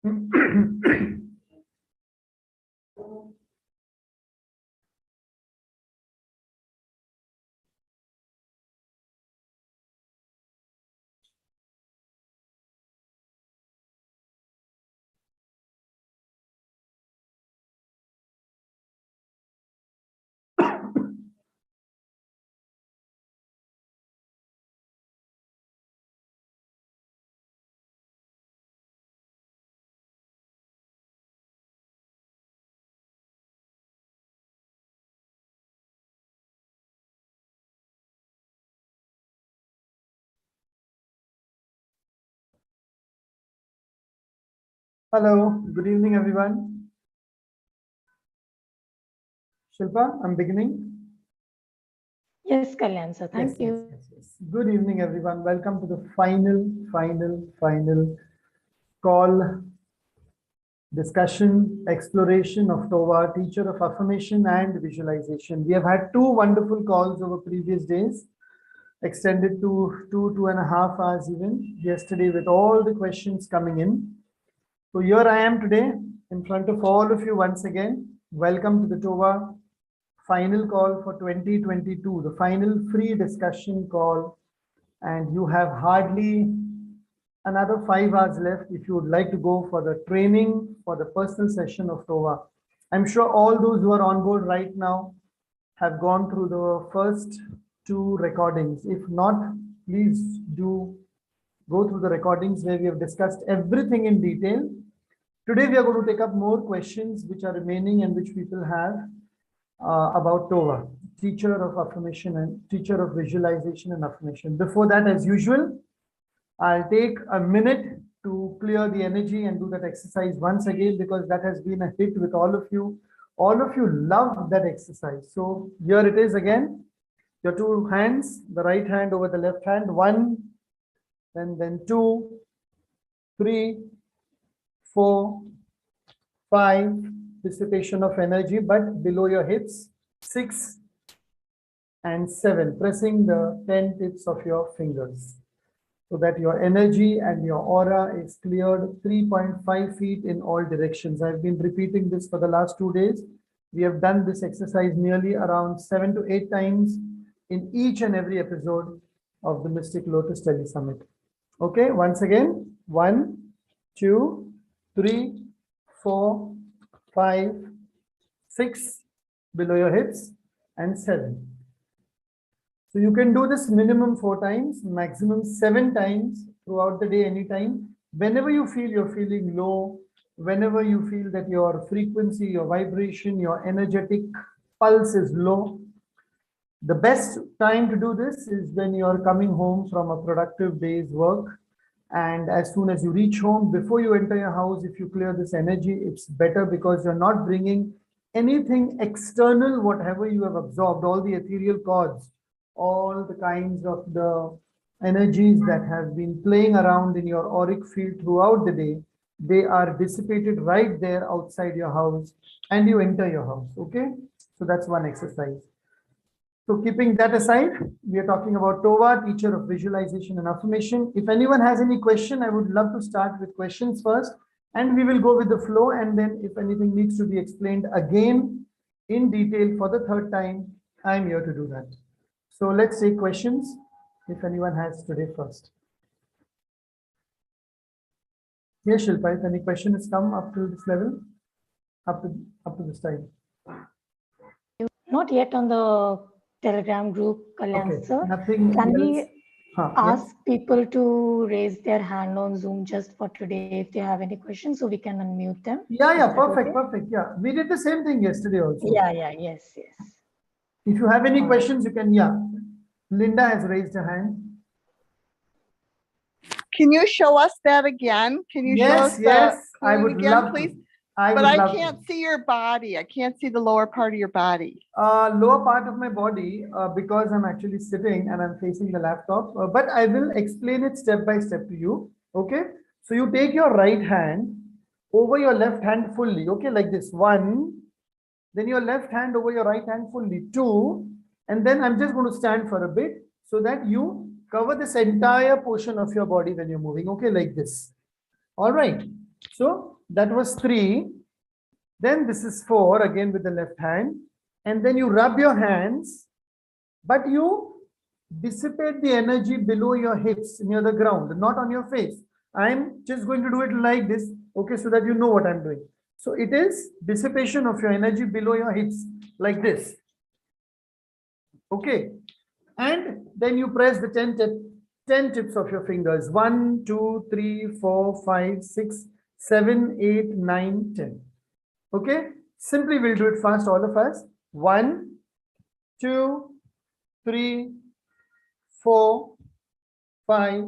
Hello, good evening, everyone. Shilpa, I'm beginning. Yes, Kalyaan Sir, thank you. Yes. Good evening, everyone. Welcome to the final call, discussion, exploration of Tova, teacher of affirmation and visualization. We have had two wonderful calls over previous days, extended to 2.5 hours even yesterday with all the questions coming in. So here I am today in front of all of you once again. Welcome to the Tova final call for 2022, the final free discussion call. And you have hardly another 5 hours left if you would like to go for the training for the personal session of Tova. I'm sure all those who are on board right now have gone through the first two recordings. If not, please do go through the recordings where we have discussed everything in detail. Today we are going to take up more questions which are remaining and which people have about Tova, teacher of affirmation and teacher of visualization and affirmation. Before that, as usual, I'll take a minute to clear the energy and do that exercise once again, because that has been a hit with all of you. All of you love that exercise. So here it is again. Your two hands, the right hand over the left hand, 1, and then 2, 3, 4, 5, dissipation of energy, but below your hips, 6 and 7, pressing the 10 tips of your fingers so that your energy and your aura is cleared 3.5 feet in all directions. I've been repeating this for the last 2 days. We have done this exercise nearly around 7 to 8 times in each and every episode of the Mystic Lotus Tele Summit. Okay, once again, 1, 2, 3, 4, 5, 6 below your hips and 7. So you can do this minimum 4 times, maximum 7 times throughout the day, anytime. Whenever you feel you're feeling low, whenever you feel that your frequency, your vibration, your energetic pulse is low, the best time to do this is when you're coming home from a productive day's work. And as soon as you reach home, before you enter your house, if you clear this energy, it's better because you're not bringing anything external, whatever you have absorbed, all the ethereal cords, all the kinds of the energies that have been playing around in your auric field throughout the day, they are dissipated right there outside your house and you enter your house. Okay, so that's one exercise. So keeping that aside, we are talking about Tova, teacher of visualization and affirmation. If anyone has any question, I would love to start with questions first, and we will go with the flow. And then if anything needs to be explained again in detail for the third time, I'm here to do that. So let's take questions if anyone has today first. Yes, Shilpa, if any question has come up to this level, up to this time. Not yet on the Telegram group, Kalyaan Sir. Nothing Can else? we ask Yes. people to raise their hand on Zoom just for today if they have any questions, so we can unmute them? Yeah, perfect. Yeah, we did the same thing yesterday also. Yes. If you have any questions, you can, Linda has raised her hand. Can you show us that again? Can you show us Yes, that I would again, love please? to. But I can't see your body. I can't see the lower part of your body. Lower part of my body, because I'm actually sitting and I'm facing the laptop, but I will explain it step by step to you. Okay, so you take your right hand over your left hand fully. Okay, like this, 1, then your left hand over your right hand fully, 2, and then I'm just going to stand for a bit so that you cover this entire portion of your body when you're moving. Okay, like this. All right. So So that was 3. Then this is 4 again with the left hand. And then you rub your hands, but you dissipate the energy below your hips near the ground, not on your face. I'm just going to do it like this, okay, so that you know what I'm doing. So it is dissipation of your energy below your hips, like this. Okay. And then you press the 10 tips of your fingers. 1, 2, 3, 4, 5, 6, 7, 8, 9, 10. Okay. Simply we'll do it fast, all of us. 1, 2, 3, 4, 5,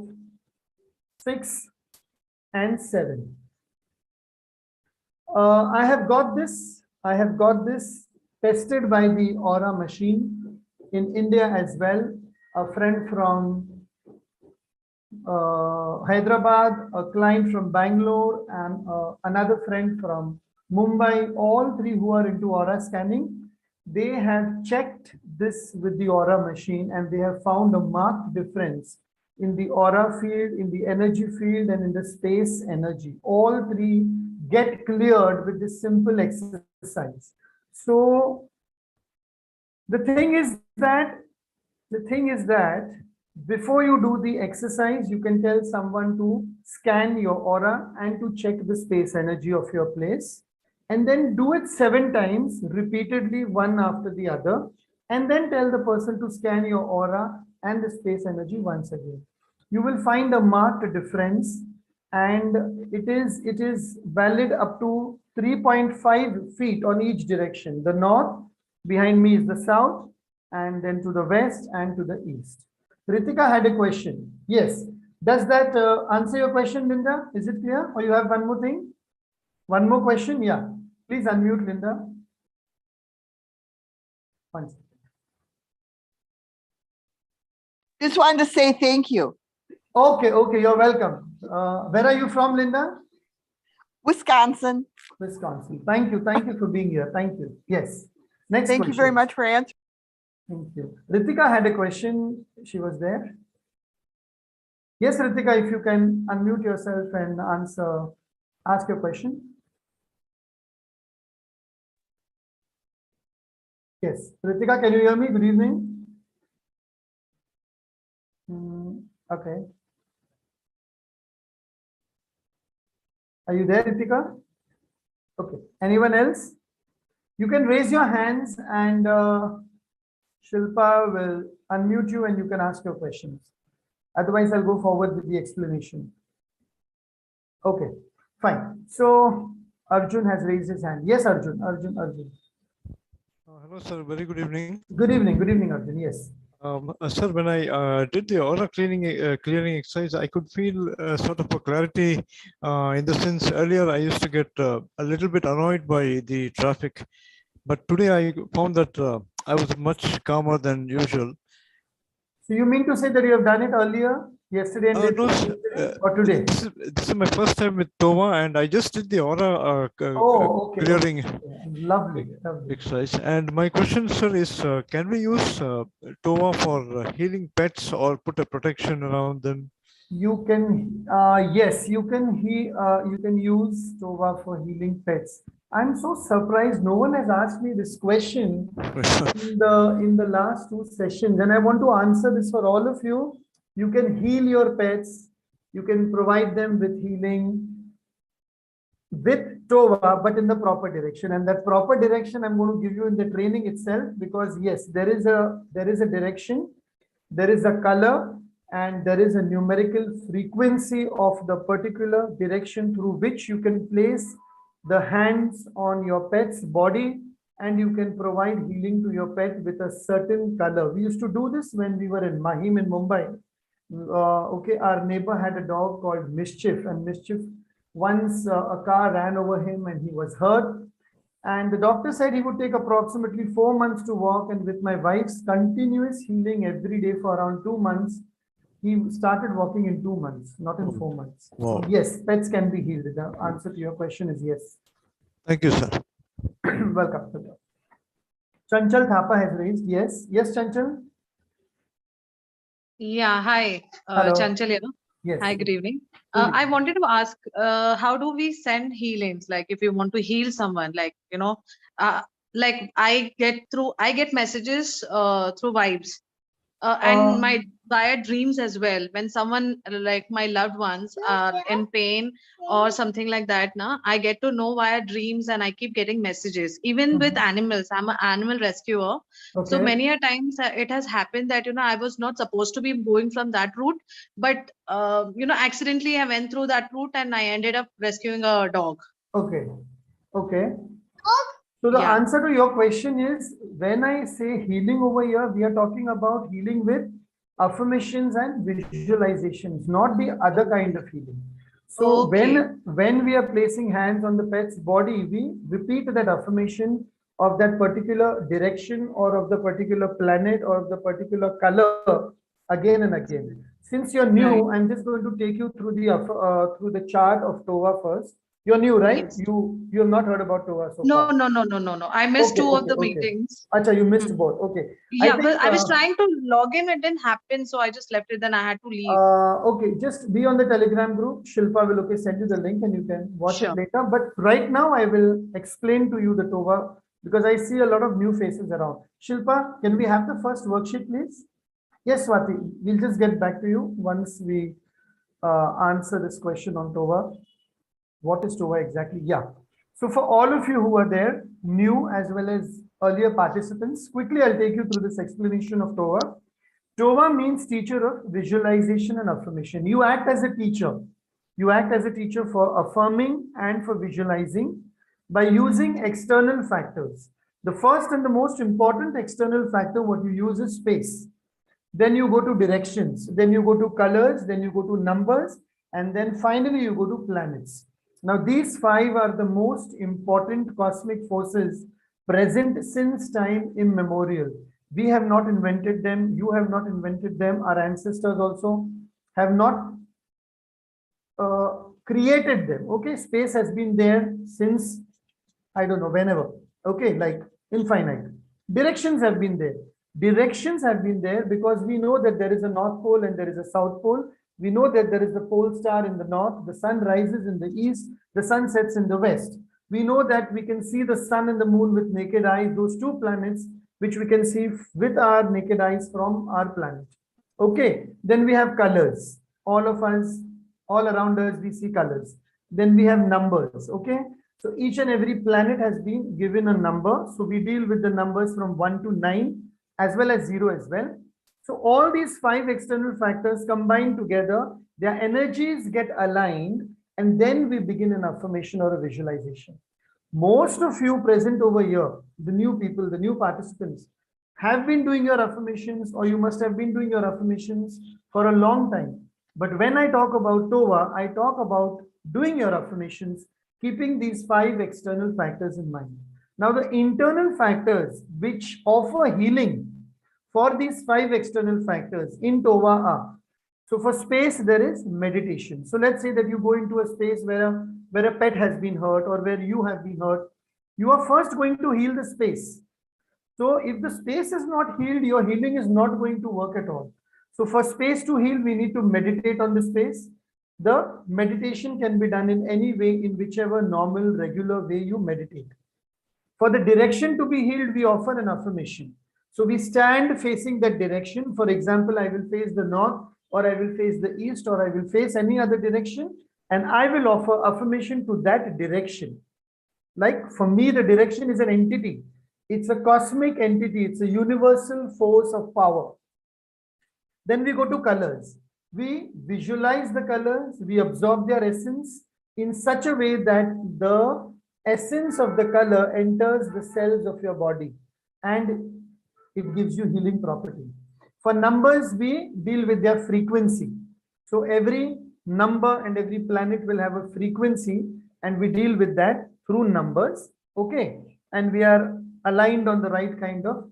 6, and 7. I have got this tested by the Aura machine in India as well. A friend from Hyderabad, a client from Bangalore, and another friend from Mumbai, all 3 who are into aura scanning, they have checked this with the Aura machine and they have found a marked difference in the aura field, in the energy field, and in the space energy. All 3 get cleared with this simple exercise. So the thing is that before you do the exercise, you can tell someone to scan your aura and to check the space energy of your place. And then do it 7 times repeatedly, one after the other. And then tell the person to scan your aura and the space energy once again. You will find a marked difference, and it is valid up to 3.5 feet on each direction. The north, behind me is the south, and then to the west and to the east. Ritika had a question. Yes. Does that answer your question, Linda? Is it clear? Or you have one more thing? One more question? Yeah. Please unmute, Linda. One second. Just wanted to say thank you. Okay, you're welcome. Where are you from, Linda? Wisconsin. Wisconsin. Thank you for being here. Thank you. Yes. Next Thank question. you very much for answering. Thank you. Ritika had a question. She was there. Yes, Ritika, if you can unmute yourself and ask your question. Yes. Ritika, can you hear me? Good evening. Okay. Are you there, Ritika? Okay. Anyone else? You can raise your hands and Shilpa will unmute you and you can ask your questions. Otherwise, I'll go forward with the explanation. Okay, fine. So Arjun has raised his hand. Yes, Arjun. Hello, sir. Very good evening. Good evening, Arjun. Yes. Sir, when I did the aura clearing exercise, I could feel sort of a clarity in the sense earlier I used to get a little bit annoyed by the traffic, but today I found that I was much calmer than usual. So you mean to say that you have done it earlier, yesterday and No, or today? This is my first time with Toma, and I just did the aura clearing Lovely. exercise. And my question, sir, is can we use Toma for healing pets or put a protection around them? You can, yes, you can use Tova for healing pets. I'm so surprised no one has asked me this question in the last 2 sessions, and I want to answer this for all of you. You can heal your pets. You can provide them with healing with Tova, but in the proper direction. And that proper direction I'm going to give you in the training itself, because yes, there is a direction, there is a color, and there is a numerical frequency of the particular direction through which you can place the hands on your pet's body, and you can provide healing to your pet with a certain color. We used to do this when we were in Mahim in Mumbai. Okay, our neighbor had a dog called Mischief, and Mischief, once a car ran over him and he was hurt. And the doctor said he would take approximately 4 months to walk. And with my wife's continuous healing every day for around 2 months, he started walking in 2 months, not in 4 months. Wow. So yes, pets can be healed. The answer to your question is yes. Thank you, sir. Welcome. Chanchal Thapa has raised. Yes, Chanchal. Yeah, hi. Hello. Chanchal here. Yes. Hi, good evening. Good I evening. wanted to ask, how do we send healings? Like, if you want to heal someone, like, like I get messages through vibes, and my via dreams as well. When someone like my loved ones are in pain or something like that, now I get to know via dreams, and I keep getting messages. Even with animals, I'm an animal rescuer. So Okay. many a times it has happened that I was not supposed to be going from that route, but accidentally I went through that route and I ended up rescuing a dog. Okay. Okay. So the Yeah. answer to your question is, when I say healing over here, we are talking about healing with affirmations and visualizations, not the other kind of healing. So Okay. when we are placing hands on the pet's body, we repeat that affirmation of that particular direction or of the particular planet or of the particular color again and again. Since you're new, Right. I'm just going to take you through the chart of Tova first. You're new, right? Yes. You have not heard about Tova so No, far. no, no, no, no, no. I missed Okay, two of okay, the okay. meetings. Acha, you missed Hmm. both. Okay. I Yeah, but think I was trying to log in, it didn't happen, so I just left it, then I had to leave. okay, just be on the Telegram group. Shilpa will send you the link and you can watch it Sure. later. But right now I will explain to you the Tova because I see a lot of new faces around. Shilpa, can we have the first worksheet, please? Yes, Swati, we'll just get back to you once we answer this question on Tova. What is Tova exactly? Yeah. So for all of you who are there, new as well as earlier participants, quickly I'll take you through this explanation of Tova. Tova means teacher of visualization and affirmation. You act as a teacher. You act as a teacher for affirming and for visualizing by using external factors. The first and the most important external factor what you use is space. Then you go to directions, then you go to colors, then you go to numbers, and then finally you go to planets. Now, these five are the most important cosmic forces present since time immemorial. We have not invented them, you have not invented them, our ancestors also have not created them. Okay, space has been there since I don't know whenever. Okay, like infinite. Directions have been there. Directions have been there because we know that there is a North Pole and there is a South Pole. We know that there is the pole star in the north, the sun rises in the east, the sun sets in the west. We know that we can see the sun and the moon with naked eyes, those two planets which we can see with our naked eyes from our planet. Okay, then we have colors. All of us, all around us, we see colors. Then we have numbers. Okay, so each and every planet has been given a number. So we deal with the numbers from 1 to 9 as well as 0 as well. So all these five external factors combined together, their energies get aligned, and then we begin an affirmation or a visualization. Most of you present over here, the new people, the new participants, have been doing your affirmations, or you must have been doing your affirmations for a long time. But when I talk about Tova, I talk about doing your affirmations, keeping these five external factors in mind. Now, the internal factors which offer healing for these five external factors in Tova are. So for space, there is meditation. So let's say that you go into a space where a pet has been hurt or where you have been hurt. You are first going to heal the space. So if the space is not healed, your healing is not going to work at all. So for space to heal, we need to meditate on the space. The meditation can be done in any way, in whichever normal, regular way you meditate. For the direction to be healed, we offer an affirmation. So we stand facing that direction. For example, I will face the north, or I will face the east, or I will face any other direction, and I will offer affirmation to that direction. Like for me, the direction is an entity. It's a cosmic entity. It's a universal force of power. Then we go to colors. We visualize the colors. We absorb their essence in such a way that the essence of the color enters the cells of your body and it gives you healing property. For numbers, we deal with their frequency. So every number and every planet will have a frequency and we deal with that through numbers. Okay. And we are aligned on the right kind of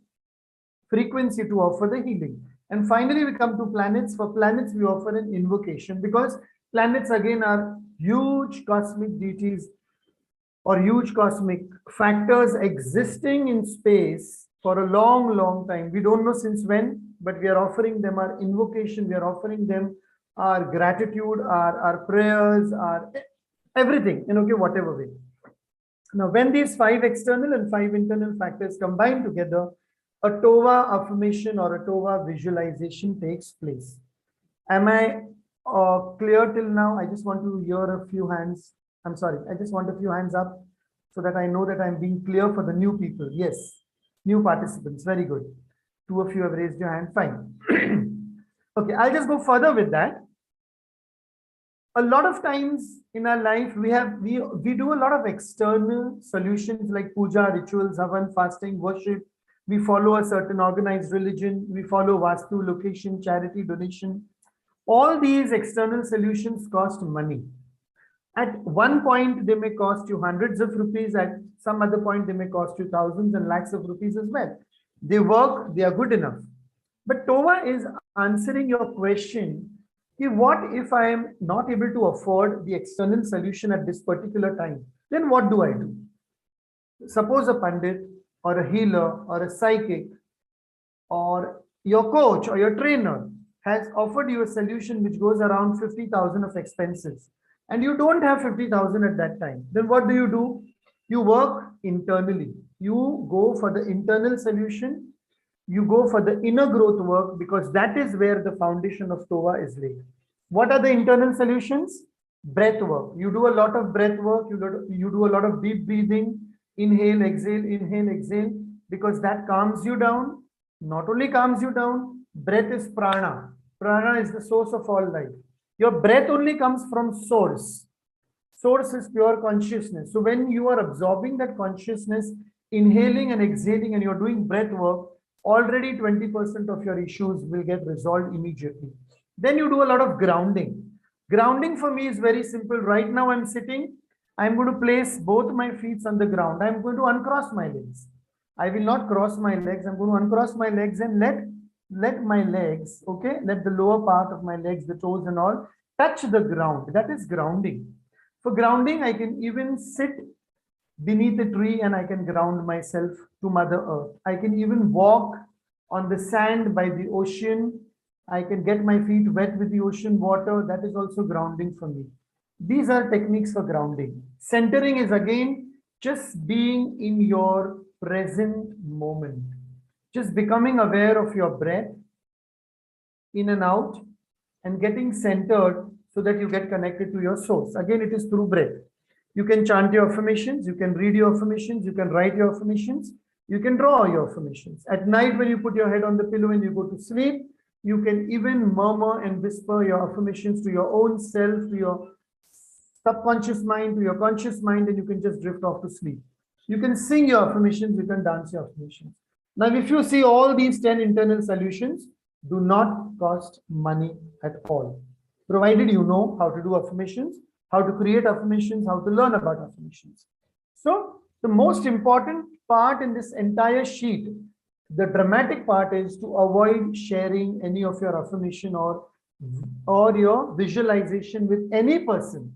frequency to offer the healing. And finally, we come to planets. For planets, we offer an invocation because planets again are huge cosmic deities or huge cosmic factors existing in space for a long, long time. We don't know since when, but we are offering them our invocation. We are offering them our gratitude, our prayers, our everything in okay, whatever way. Now, when these 5 external and 5 internal factors combine together, a TOVA affirmation or a TOVA visualization takes place. Am I clear till now? I just want to hear a few hands. I'm sorry, I just want a few hands up so that I know that I'm being clear for the new people. Yes, new participants, very good. 2 of you have raised your hand, fine. Okay, I'll just go further with that. A lot of times in our life, we do a lot of external solutions like puja, rituals, havan, fasting, worship. We follow a certain organized religion. We follow vastu, location, charity, donation. All these external solutions cost money. At one point, they may cost you hundreds of rupees. At some other point, they may cost you thousands and lakhs of rupees as well. They work, they are good enough. But TOVA is answering your question. What if I am not able to afford the external solution at this particular time? Then what do I do? Suppose a pandit or a healer or a psychic or your coach or your trainer has offered you a solution which goes around 50,000 of expenses and you don't have 50,000 at that time. Then what do? You work internally. You go for the internal solution. You go for the inner growth work because that is where the foundation of TOVA is laid. What are the internal solutions? Breath work. You do a lot of breath work. You do a lot of deep breathing. Inhale, exhale, because that calms you down. Not only calms you down, breath is prana. Prana is the source of all life. Your breath only comes from source. Source is pure consciousness. So when you are absorbing that consciousness, inhaling and exhaling, and you're doing breath work, already 20% of your issues will get resolved immediately. Then you do a lot of grounding. Grounding for me is very simple. Right now I'm sitting. I'm going to place both my feet on the ground. I'm going to uncross my legs. I will not cross my legs. I'm going to uncross my legs and let my legs, okay, let the lower part of my legs, the toes and all, touch the ground. That is grounding. For grounding, I can even sit beneath a tree and I can ground myself to Mother Earth. I can even walk on the sand by the ocean. I can get my feet wet with the ocean water. That is also grounding for me. These are techniques for grounding. Centering is again just being in your present moment. Just becoming aware of your breath in and out and getting centered so that you get connected to your source. Again, it is through breath. You can chant your affirmations, you can read your affirmations, you can write your affirmations, you can draw your affirmations. At night, when you put your head on the pillow and you go to sleep, you can even murmur and whisper your affirmations to your own self, to your subconscious mind, to your conscious mind, and you can just drift off to sleep. You can sing your affirmations, you can dance your affirmations. Now, if you see all these 10 internal solutions, do not cost money at all, provided you know how to do affirmations, how to create affirmations, how to learn about affirmations. So the most important part in this entire sheet, the dramatic part, is to avoid sharing any of your affirmation or your visualization with any person,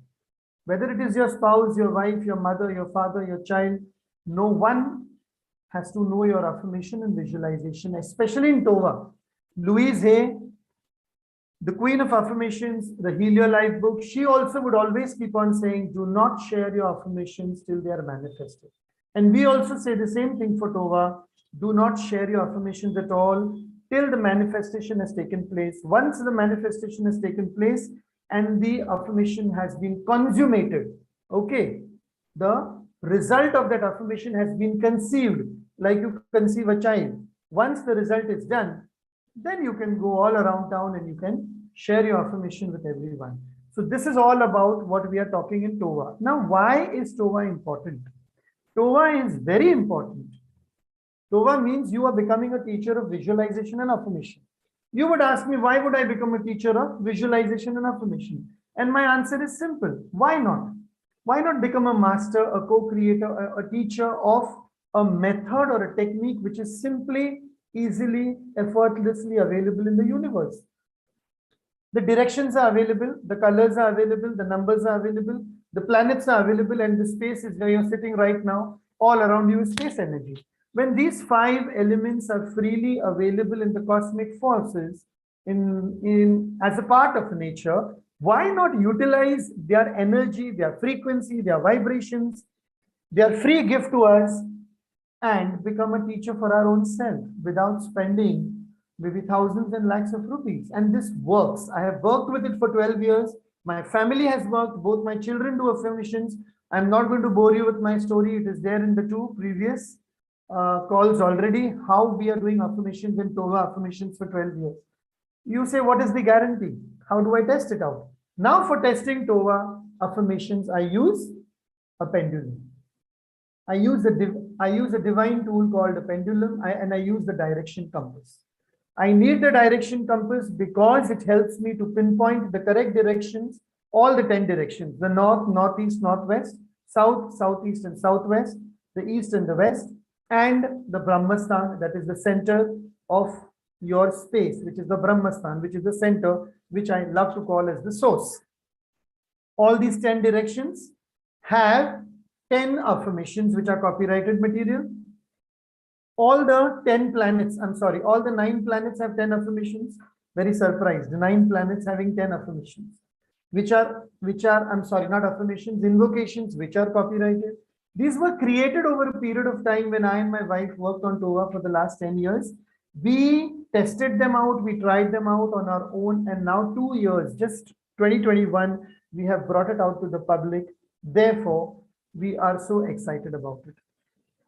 whether it is your spouse, your wife, your mother, your father, your child. No one has to know your affirmation and visualization, especially in TOVA. Louise Hay, the queen of affirmations, the Heal Your Life book, she also would always keep on saying, do not share your affirmations till they are manifested. And we also say the same thing for TOVA. Do not share your affirmations at all till the manifestation has taken place. Once the manifestation has taken place and the affirmation has been consummated, okay, the result of that affirmation has been conceived, like you conceive a child. Once the result is done, then you can go all around town and you can share your affirmation with everyone. So this is all about what we are talking in TOVA. Now, why is TOVA important? TOVA is very important. TOVA means you are becoming a teacher of visualization and affirmation. You would ask me, why would I become a teacher of visualization and affirmation? And my answer is simple. Why not? Why not become a master, a co-creator, a teacher of a method or a technique which is simply, easily, effortlessly available in the universe? The directions are available, the colors are available, the numbers are available, the planets are available, and the space is where you're sitting right now. All around you is space energy. When these 5 elements are freely available in the cosmic forces, as a part of nature, why not utilize their energy, their frequency, their vibrations, their free gift to us, and become a teacher for our own self without spending maybe thousands and lakhs of rupees? And this works. I have worked with it for 12 years. My family has worked. Both my children do affirmations. I'm not going to bore you with my story. It is there in the 2 previous calls already, how we are doing affirmations in Tova affirmations for 12 years. You say, what is the guarantee? How do I test it out? Now for testing Tova affirmations, I use a pendulum. I use a divine tool called a pendulum, and I use the direction compass. I need the direction compass because it helps me to pinpoint the correct directions, all the 10 directions, the north, northeast, northwest, south, southeast, and southwest, the east and the west, and the Brahmastan, that is the center of your space, which is the Brahmastan, which is the center, which I love to call as the source. All these 10 directions have 10 affirmations, which are copyrighted material. All the 10 planets, all the 9 planets have 10 affirmations. Very surprised. The 9 planets having 10 affirmations, which are not affirmations, invocations, which are copyrighted. These were created over a period of time when I and my wife worked on Tova for the last 10 years. We tested them out, we tried them out on our own, and now 2 years, just 2021, we have brought it out to the public. Therefore, we are so excited about it.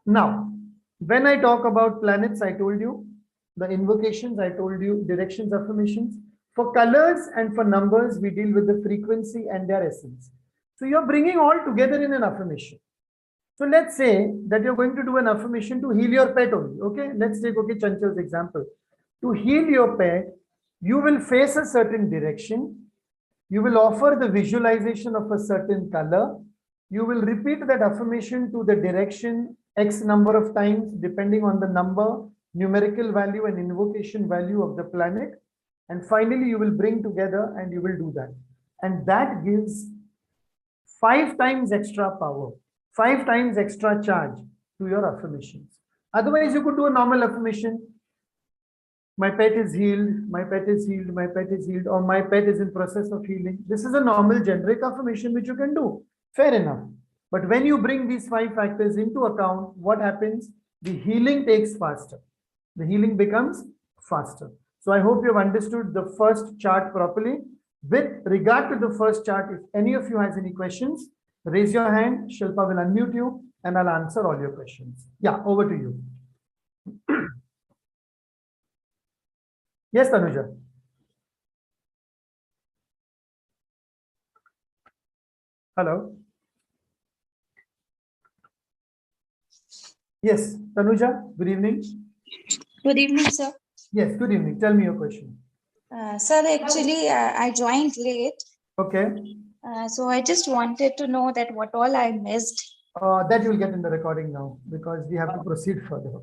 Now, when I talk about planets, I told you the invocations, I told you directions, affirmations. For colors and for numbers, we deal with the frequency and their essence. So you're bringing all together in an affirmation. So let's say that you're going to do an affirmation to heal your pet only. Okay, let's take Chanchal's example. To heal your pet, you will face a certain direction. You will offer the visualization of a certain color. You will repeat that affirmation to the direction X number of times, depending on the number, numerical value, and invocation value of the planet. And finally, you will bring together and you will do that. And that gives 5 times extra power, 5 times extra charge to your affirmations. Otherwise, you could do a normal affirmation. My pet is healed, my pet is healed, my pet is healed, or my pet is in process of healing. This is a normal generic affirmation which you can do. Fair enough. But when you bring these 5 factors into account, what happens? The healing takes faster. The healing becomes faster. So I hope you've understood the first chart properly. With regard to the first chart, if any of you has any questions, raise your hand. Shilpa will unmute you and I'll answer all your questions. Yeah, over to you. Yes, Tanuja. Hello. Yes, Tanuja, good evening. Good evening, sir. Yes, good evening. Tell me your question. Sir, actually, I joined late. Okay. So I just wanted to know that what all I missed. That you'll get in the recording now because we have to proceed further.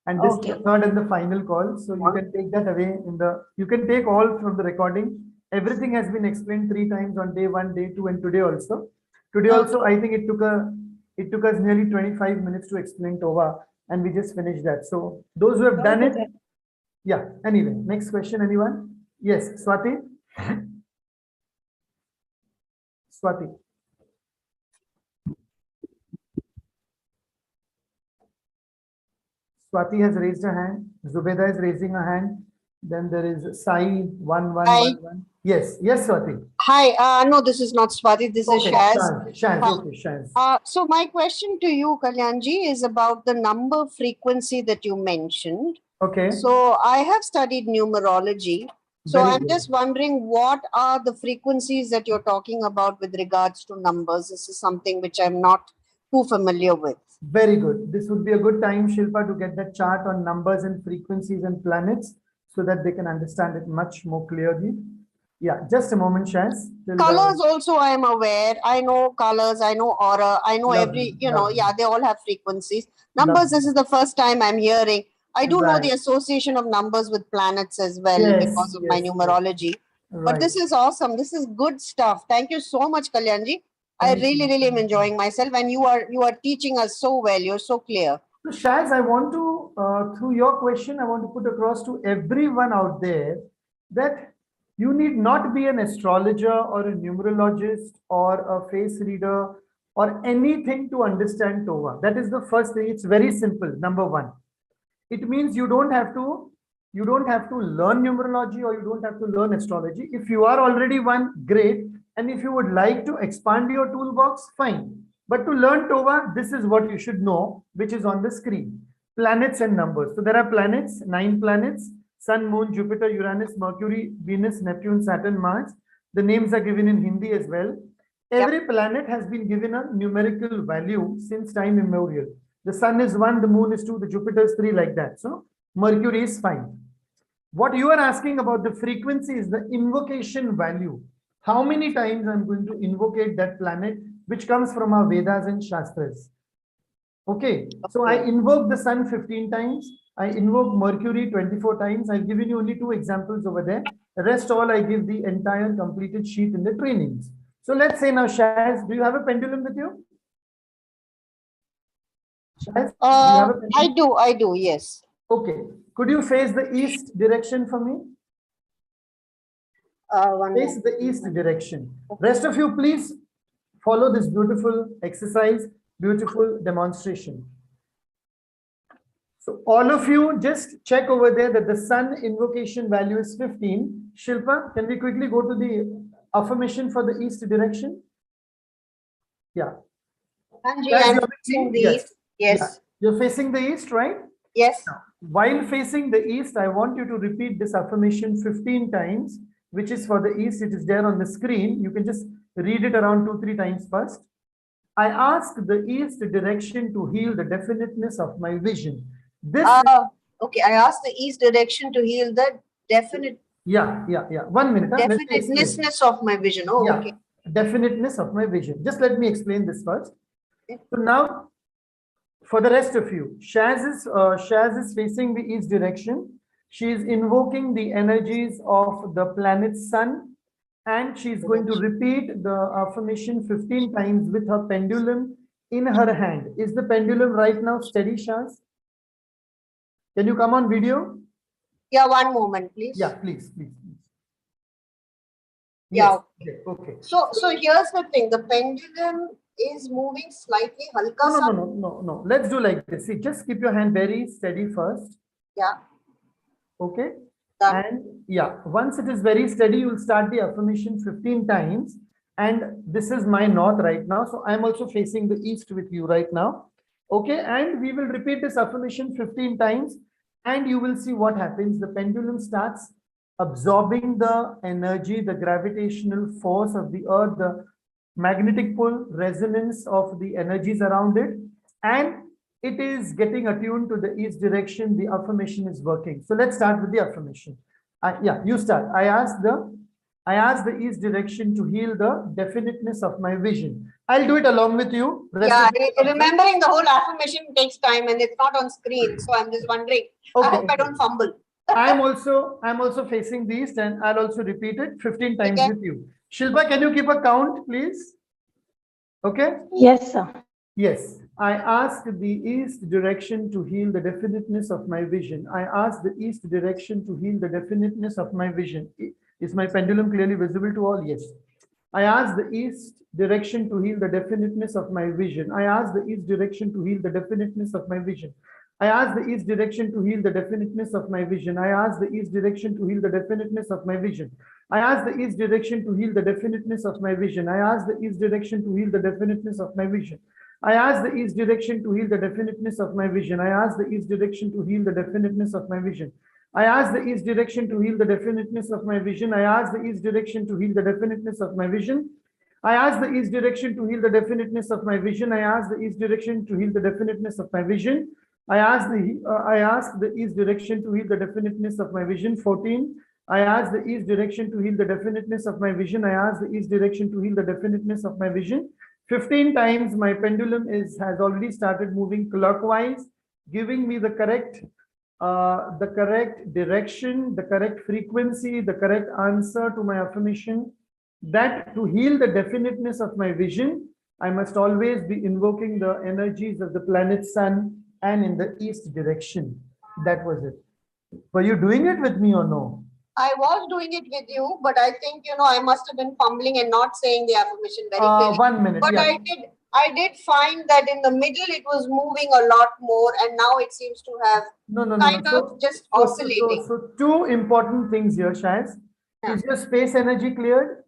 And this is the third and the final call. So you can take that away you can take all from the recording. Everything has been explained 3 times on day 1, day 2, and today also. Today also, I think it took us nearly 25 minutes to explain Tova, and we just finished that. So those who have done it, yeah. Anyway, next question, anyone? Yes, Swati. Swati. Swati has raised her hand. Zubeda is raising her hand. Then there is Sai 1111. Yes, yes, Swati. Hi. No, this is not Swati. This is Shaz. Shaz. Okay, Shaz. So my question to you, Kalyaanji, is about the number frequency that you mentioned. Okay. So I have studied numerology. So Very I'm good. just wondering, what are the frequencies that you're talking about with regards to numbers? This is something which I'm not too familiar with. Very good. This would be a good time, Shilpa, to get that chart on numbers and frequencies and planets so that they can understand it much more clearly. Yeah, just a moment, Shaz. Colors also I am aware. I know colors, I know aura, I know Lovely, they all have frequencies. Numbers, this is the first time I'm hearing. I do know the association of numbers with planets as well because of my numerology. But this is awesome. This is good stuff. Thank you so much, Kalyaanji. I really am enjoying myself, and you are teaching us so well. You're so clear. So Shaz, I want to, through your question, I want to put across to everyone out there that you need not be an astrologer or a numerologist or a face reader or anything to understand Tova. That is the first thing. It's very simple. Number one, it means you don't have to learn numerology or you don't have to learn astrology. If you are already one, great. And if you would like to expand your toolbox, fine. But to learn Tova, this is what you should know, which is on the screen. Planets and numbers. So there are planets, 9 planets: Sun, Moon, Jupiter, Uranus, Mercury, Venus, Neptune, Saturn, Mars. The names are given in Hindi as well. Every planet has been given a numerical value since time immemorial. The Sun is 1, the Moon is 2, the Jupiter is 3, like that. So Mercury is fine. What you are asking about the frequency is the invocation value. How many times I'm going to invocate that planet, which comes from our Vedas and Shastras. Okay, so I invoke the Sun 15 times. I invoke Mercury 24 times. I've given you only 2 examples over there. The rest all I give the entire completed sheet in the trainings. So let's say now, Shaz, do you have a pendulum with you? Shaz, do you have a pendulum? I do, yes. Okay, could you face the east direction for me? Face the east direction. Rest of you, please follow this beautiful exercise, beautiful demonstration. So all of you just check over there that the Sun invocation value is 15. Shilpa, can we quickly go to the affirmation for the east direction? Yeah. Anji, I'm facing the east. Yes. Yeah. You're facing the east, right? Yes. Now, while facing the east, I want you to repeat this affirmation 15 times, which is for the east. It is there on the screen. You can just read it around 2-3 times first. I ask the east direction to heal the definiteness of my vision. This okay, I ask the east direction to heal the definite. Yeah. 1 minute. Definiteness of my vision. Oh, yeah. okay. Definiteness of my vision. Just let me explain this first. So now, for the rest of you, Shaz is facing the east direction. She is invoking the energies of the planet Sun, and she is going to repeat the affirmation 15 times with her pendulum in her hand. Is the pendulum right now steady, Shaz? Can you come on video? Yeah, one moment, please. Yeah, please. Yeah. Yes. Okay. So here's the thing. The pendulum is moving slightly. Halka No. Let's do like this. See, just keep your hand very steady first. Yeah. Okay. Done. And yeah, once it is very steady, you will start the affirmation 15 times. And this is my north right now. So I'm also facing the east with you right now. Okay. And we will repeat this affirmation 15 times. And you will see what happens. The pendulum starts absorbing the energy, the gravitational force of the earth, the magnetic pull, resonance of the energies around it, and it is getting attuned to the east direction. The affirmation is working. So let's start with the affirmation. Yeah, you start. I ask the east direction to heal the definiteness of my vision. I'll do it along with you. Remembering the whole affirmation takes time and it's not on screen. So I'm just wondering. Okay, I hope I don't fumble. I'm also facing the east, and I'll also repeat it 15 times with you. Shilpa, can you keep a count, please? Okay. Yes, sir. Yes. I ask the east direction to heal the definiteness of my vision. I ask the east direction to heal the definiteness of my vision. Is my pendulum clearly visible to all? Yes. I ask the east direction to heal the definiteness of my vision. I ask the east direction to heal the definiteness of my vision. I ask the east direction to heal the definiteness of my vision. I ask the east direction to heal the definiteness of my vision. I ask the east direction to heal the definiteness of my vision. I ask the east direction to heal the definiteness of my vision. I ask the east direction to heal the definiteness of my vision. I ask the east direction to heal the definiteness of my vision. I ask the east direction to heal the definiteness of my vision. I ask the east direction to heal the definiteness of my vision. I ask the east direction to heal the definiteness of my vision. I ask the east direction to heal the definiteness of my vision. I ask the east direction to heal the definiteness of my vision. 14. I ask the east direction to heal the definiteness of my vision. I ask the east direction to heal the definiteness of my vision. 15 times my pendulum has already started moving clockwise, giving me the correct direction, the correct frequency, the correct answer to my affirmation. That to heal the definiteness of my vision, I must always be invoking the energies of the planet Sun and in the east direction. That was it. Were you doing it with me or no? I was doing it with you, but I think, I must have been fumbling and not saying the affirmation very clearly. 1 minute. But Yeah. I did find that in the middle it was moving a lot more, and now it seems to have kind of just oscillating. So two important things here, Shaz. Yeah. Is your space energy cleared?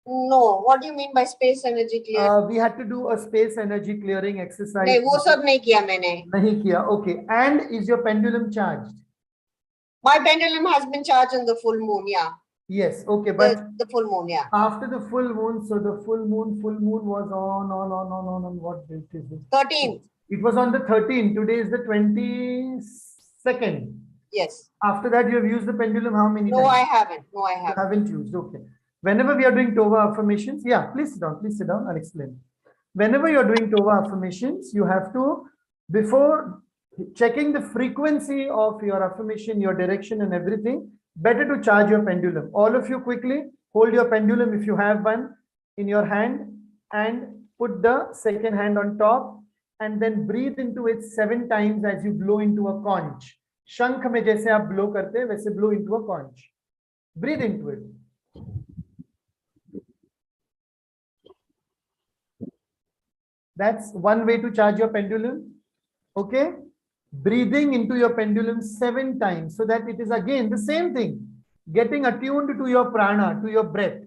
No, what do you mean by space energy clear? We had to do a space energy clearing exercise. नहीं, वो सब नहीं किया मैंने. नहीं किया. Okay. And is your pendulum charged? My pendulum has been charged on the full moon, yeah. Yes. Okay. But the full moon, yeah. after the full moon, so the full moon was on what date is it? 13th. It was on the 13th. Today is the 22nd. Yes. After that, you have used the pendulum how many times? No, I haven't. You haven't used. Okay. Whenever we are doing Tova affirmations, yeah, please sit down, I'll explain. Whenever you're doing Tova affirmations, you have to, before checking the frequency of your affirmation, your direction and everything, better to charge your pendulum. All of you quickly hold your pendulum if you have one in your hand and put the second hand on top and then breathe into it 7 times as you blow into a conch. Shankh mein jaise aap blow karte hain, वैसे blow into a conch. Breathe into it. That's one way to charge your pendulum. Okay. Breathing into your pendulum 7 times so that it is again the same thing. Getting attuned to your prana, to your breath.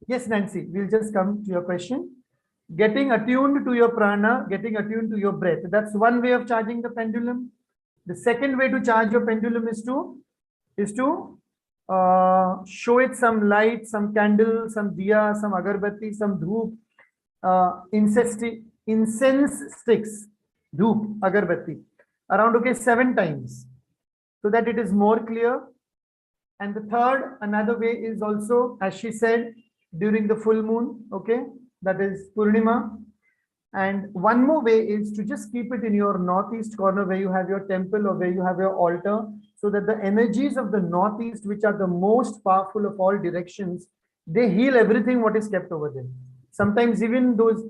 Yes, Nancy, we'll just come to your question. Getting attuned to your prana, getting attuned to your breath. That's one way of charging the pendulum. The second way to charge your pendulum is to show it some light, some candle, some diya, some agarbatti, some dhoop. Incense sticks, dhoop, agarbatti, around 7 times so that it is more clear. And the third, another way is also, as she said, during the full moon, okay, that is Purnima. And one more way is to just keep it in your northeast corner where you have your temple or where you have your altar, so that the energies of the northeast, which are the most powerful of all directions, they heal everything what is kept over there. Sometimes even those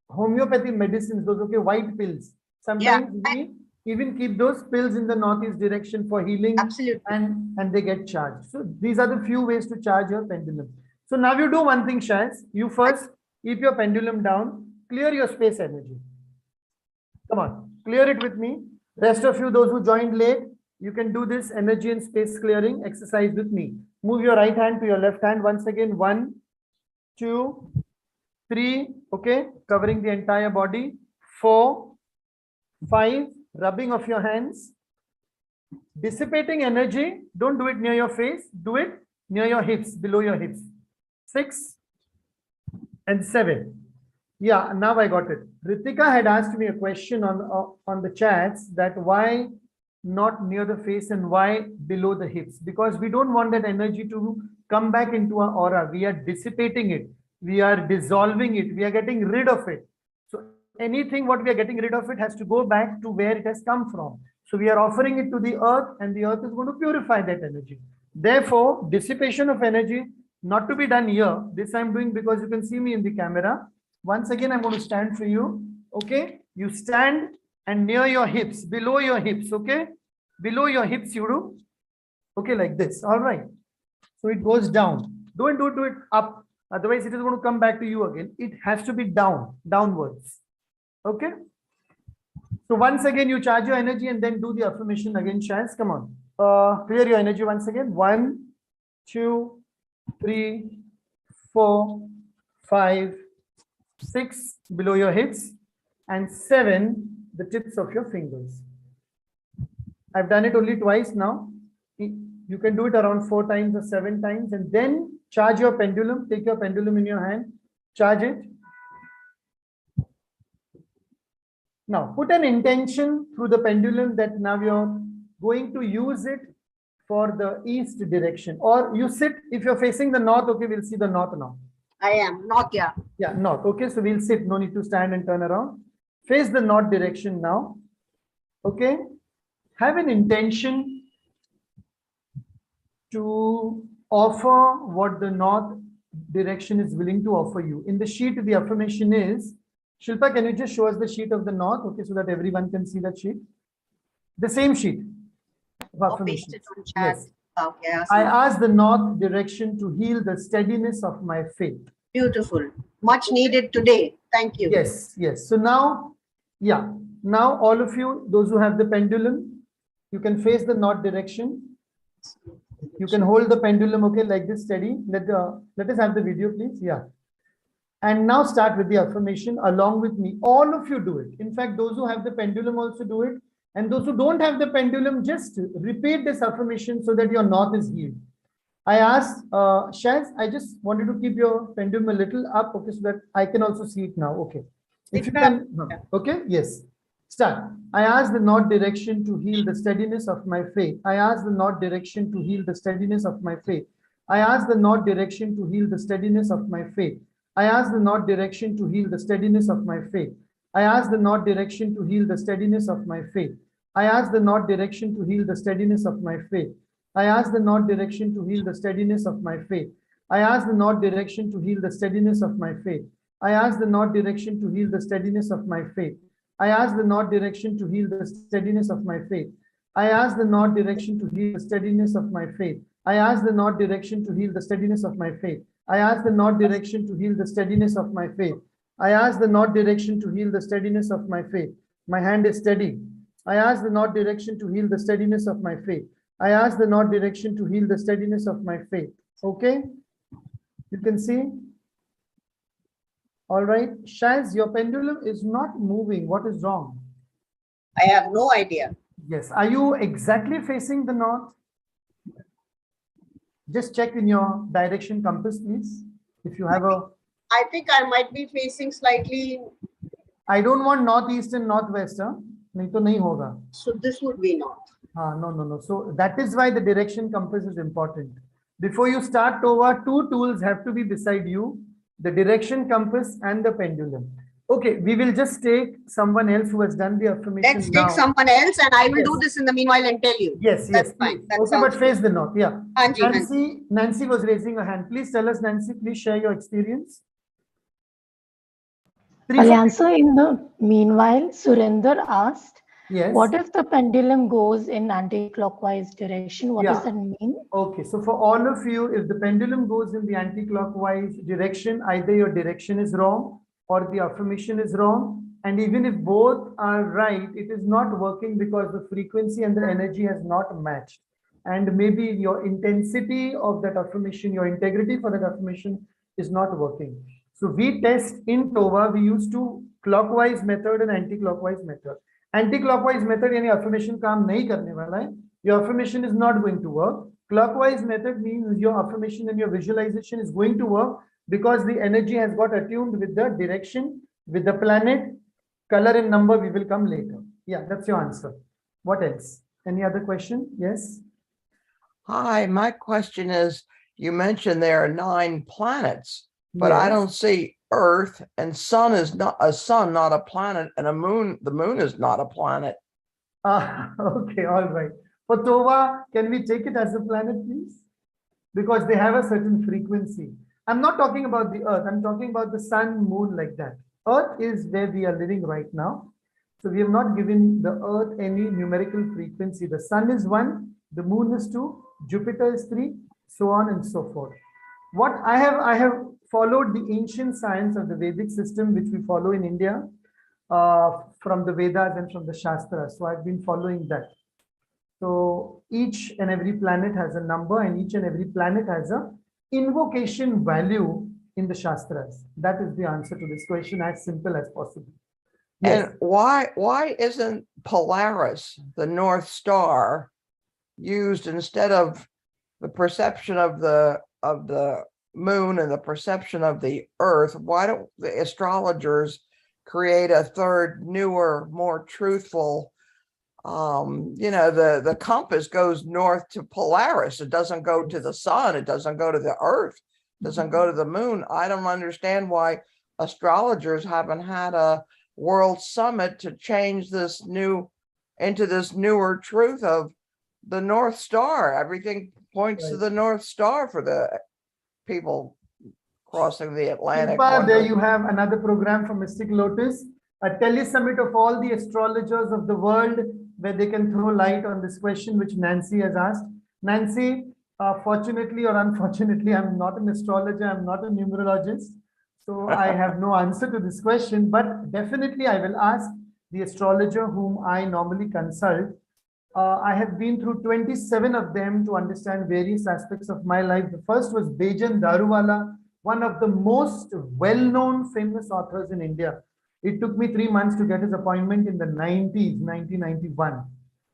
homeopathy medicines, those white pills. Sometimes we even keep those pills in the northeast direction for healing. Absolutely. And they get charged. So these are the few ways to charge your pendulum. So now you do one thing, Shaz. You first keep your pendulum down, clear your space energy. Come on, clear it with me. Rest of you, those who joined late, you can do this energy and space clearing exercise with me. Move your right hand to your left hand once again. 1, 2, 3. Okay, covering the entire body. 4, 5. Rubbing of your hands. Dissipating energy. Don't do it near your face. Do it near your hips, below your hips. 6 and 7. Yeah, now I got it. Ritika had asked me a question on the chats that why not near the face and why below the hips? Because we don't want that energy to come back into our aura. We are dissipating it. We are dissolving it. We are getting rid of it. So anything what we are getting rid of it has to go back to where it has come from. So we are offering it to the earth and the earth is going to purify that energy. Therefore, dissipation of energy not to be done here. This I'm doing because you can see me in the camera. Once again, I'm going to stand for you. Okay. You stand and near your hips, below your hips. Okay. Below your hips, you do. Okay. Like this. All right. So it goes down. Don't do it up. Otherwise, it is going to come back to you again. It has to be down, downwards. Okay. So once again, you charge your energy and then do the affirmation again, Shaz. Come on. Clear your energy once again. 1, 2, 3, 4, 5, 6 below your hips and 7 the tips of your fingers. I've done it only twice now. You can do it around 4 times or 7 times and then charge your pendulum. Take your pendulum in your hand, charge it. Now put an intention through the pendulum that now you're going to use it for the east direction, or you sit if you're facing the north. Okay, we'll see the north now. I am north, yeah. Yeah, north. Okay, so we'll sit. No need to stand and turn around. Face the north direction now. Okay, have an intention to offer what the north direction is willing to offer you. In the sheet, the affirmation is, Shilpa, can you just show us the sheet of the north? Okay, so that everyone can see that sheet. The same sheet of Or paste affirmations. it on chat. Yes. Okay, I ask the north direction to heal the steadiness of my faith. beautiful. Much needed today. Thank you. Yes, yes. So now, yeah, now all of you, those who have the pendulum, you can face the north direction. You can hold the pendulum, okay, like this, steady. Let us have the video, please. Yeah. And now start with the affirmation along with me. All of you do it. In fact, those who have the pendulum also do it. And those who don't have the pendulum, just repeat this affirmation so that your north is healed. I asked Shaz, I just wanted to keep your pendulum a little up, okay, so that I can also see it now. Okay. If you can, okay, yes. Start. I ask the north direction to heal the steadiness of my faith. I ask the north direction to heal the steadiness of my faith. I ask the north direction to heal the steadiness of my faith. I ask the north direction to heal the steadiness of my faith. I ask the north direction to heal the steadiness of my faith. I ask the north direction to heal the steadiness of my faith. I ask the north direction to heal the steadiness of my faith. I ask the north direction to heal the steadiness of my faith. I ask the north direction to heal the steadiness of my faith. I ask the north direction to heal the steadiness of my faith. I ask the north direction to heal the steadiness of my faith. I ask the north direction to heal the steadiness of my faith. I ask the north direction to heal the steadiness of my faith. I ask the north direction to heal the steadiness of my faith. My hand is steady. I ask the north direction to heal the steadiness of my faith. I ask the north direction to heal the steadiness of my faith. Okay? You can see. All right. Shaz, your pendulum is not moving. What is wrong? I have no idea. Yes. Are you exactly facing the north? Just check in your direction compass, please. If you have a... I think I might be facing slightly... I don't want northeast and northwest. Huh? Nahi to nahi hoga. So this would be north. No. So that is why the direction compass is important. Before you start Tova, two tools have to be beside you, the direction compass and the pendulum. Okay, we will just take someone else who has done the affirmation. Let's take someone else and I will do this in the meanwhile and tell you. Yes, that's yes. fine. That okay, but face the north. Yeah. Nancy was raising her hand. Please tell us, Nancy, please share your experience. Kalyaan Sir, in the meanwhile, Surinder asked, yes, what if the pendulum goes in anti-clockwise direction? What does that mean? Okay, so for all of you, if the pendulum goes in the anti-clockwise direction, either your direction is wrong or the affirmation is wrong. And even if both are right, it is not working because the frequency and the energy has not matched. And maybe your intensity of that affirmation, your integrity for that affirmation is not working. So we test in Tova, we use two clockwise method and anti-clockwise method. Anti-clockwise method यानी affirmation काम नहीं करने वाला है. Your affirmation is not going to work. Clockwise method means your affirmation and your visualization is going to work because the energy has got attuned with the direction, with the planet, color and number. We will come later. Yeah, that's your answer. What else? Any other question? Yes. Hi, my question is, you mentioned there are 9 planets, but I don't see Earth, and sun is not a sun, not a planet, and a moon. The moon is not a planet. Okay, all right. For Tova, can we take it as a planet, please? Because they have a certain frequency. I'm not talking about the Earth. I'm talking about the sun, moon, like that. Earth is where we are living right now. So we have not given the Earth any numerical frequency. The sun is 1, the moon is 2, Jupiter is 3, so on and so forth. What I have followed the ancient science of the Vedic system, which we follow in India, from the Vedas and from the Shastras. So I've been following that. So each and every planet has a number, and each and every planet has a invocation value in the Shastras. That is the answer to this question, as simple as possible. Yes. And why isn't Polaris, the North Star, used instead of the perception of the moon and the perception of the Earth? Why don't the astrologers create a third, newer, more truthful? The compass goes north to Polaris. It doesn't go to the sun. It doesn't go to the Earth. It doesn't go to the moon. I don't understand why astrologers haven't had a world summit to change this into this newer truth of the North Star. Everything points to the North Star for the people crossing the Atlantic. There you have another program from Mystic Lotus, a tele summit of all the astrologers of the world, where they can throw light on this question which Nancy has asked. Nancy, fortunately or unfortunately, I'm not an astrologer, I'm not a numerologist, so I have no answer to this question, but definitely I will ask the astrologer whom I normally consult. I have been through 27 of them to understand various aspects of my life. The first was Bejan Daruwala, one of the most well-known famous authors in India. It took me 3 months to get his appointment in the 90s, 1991.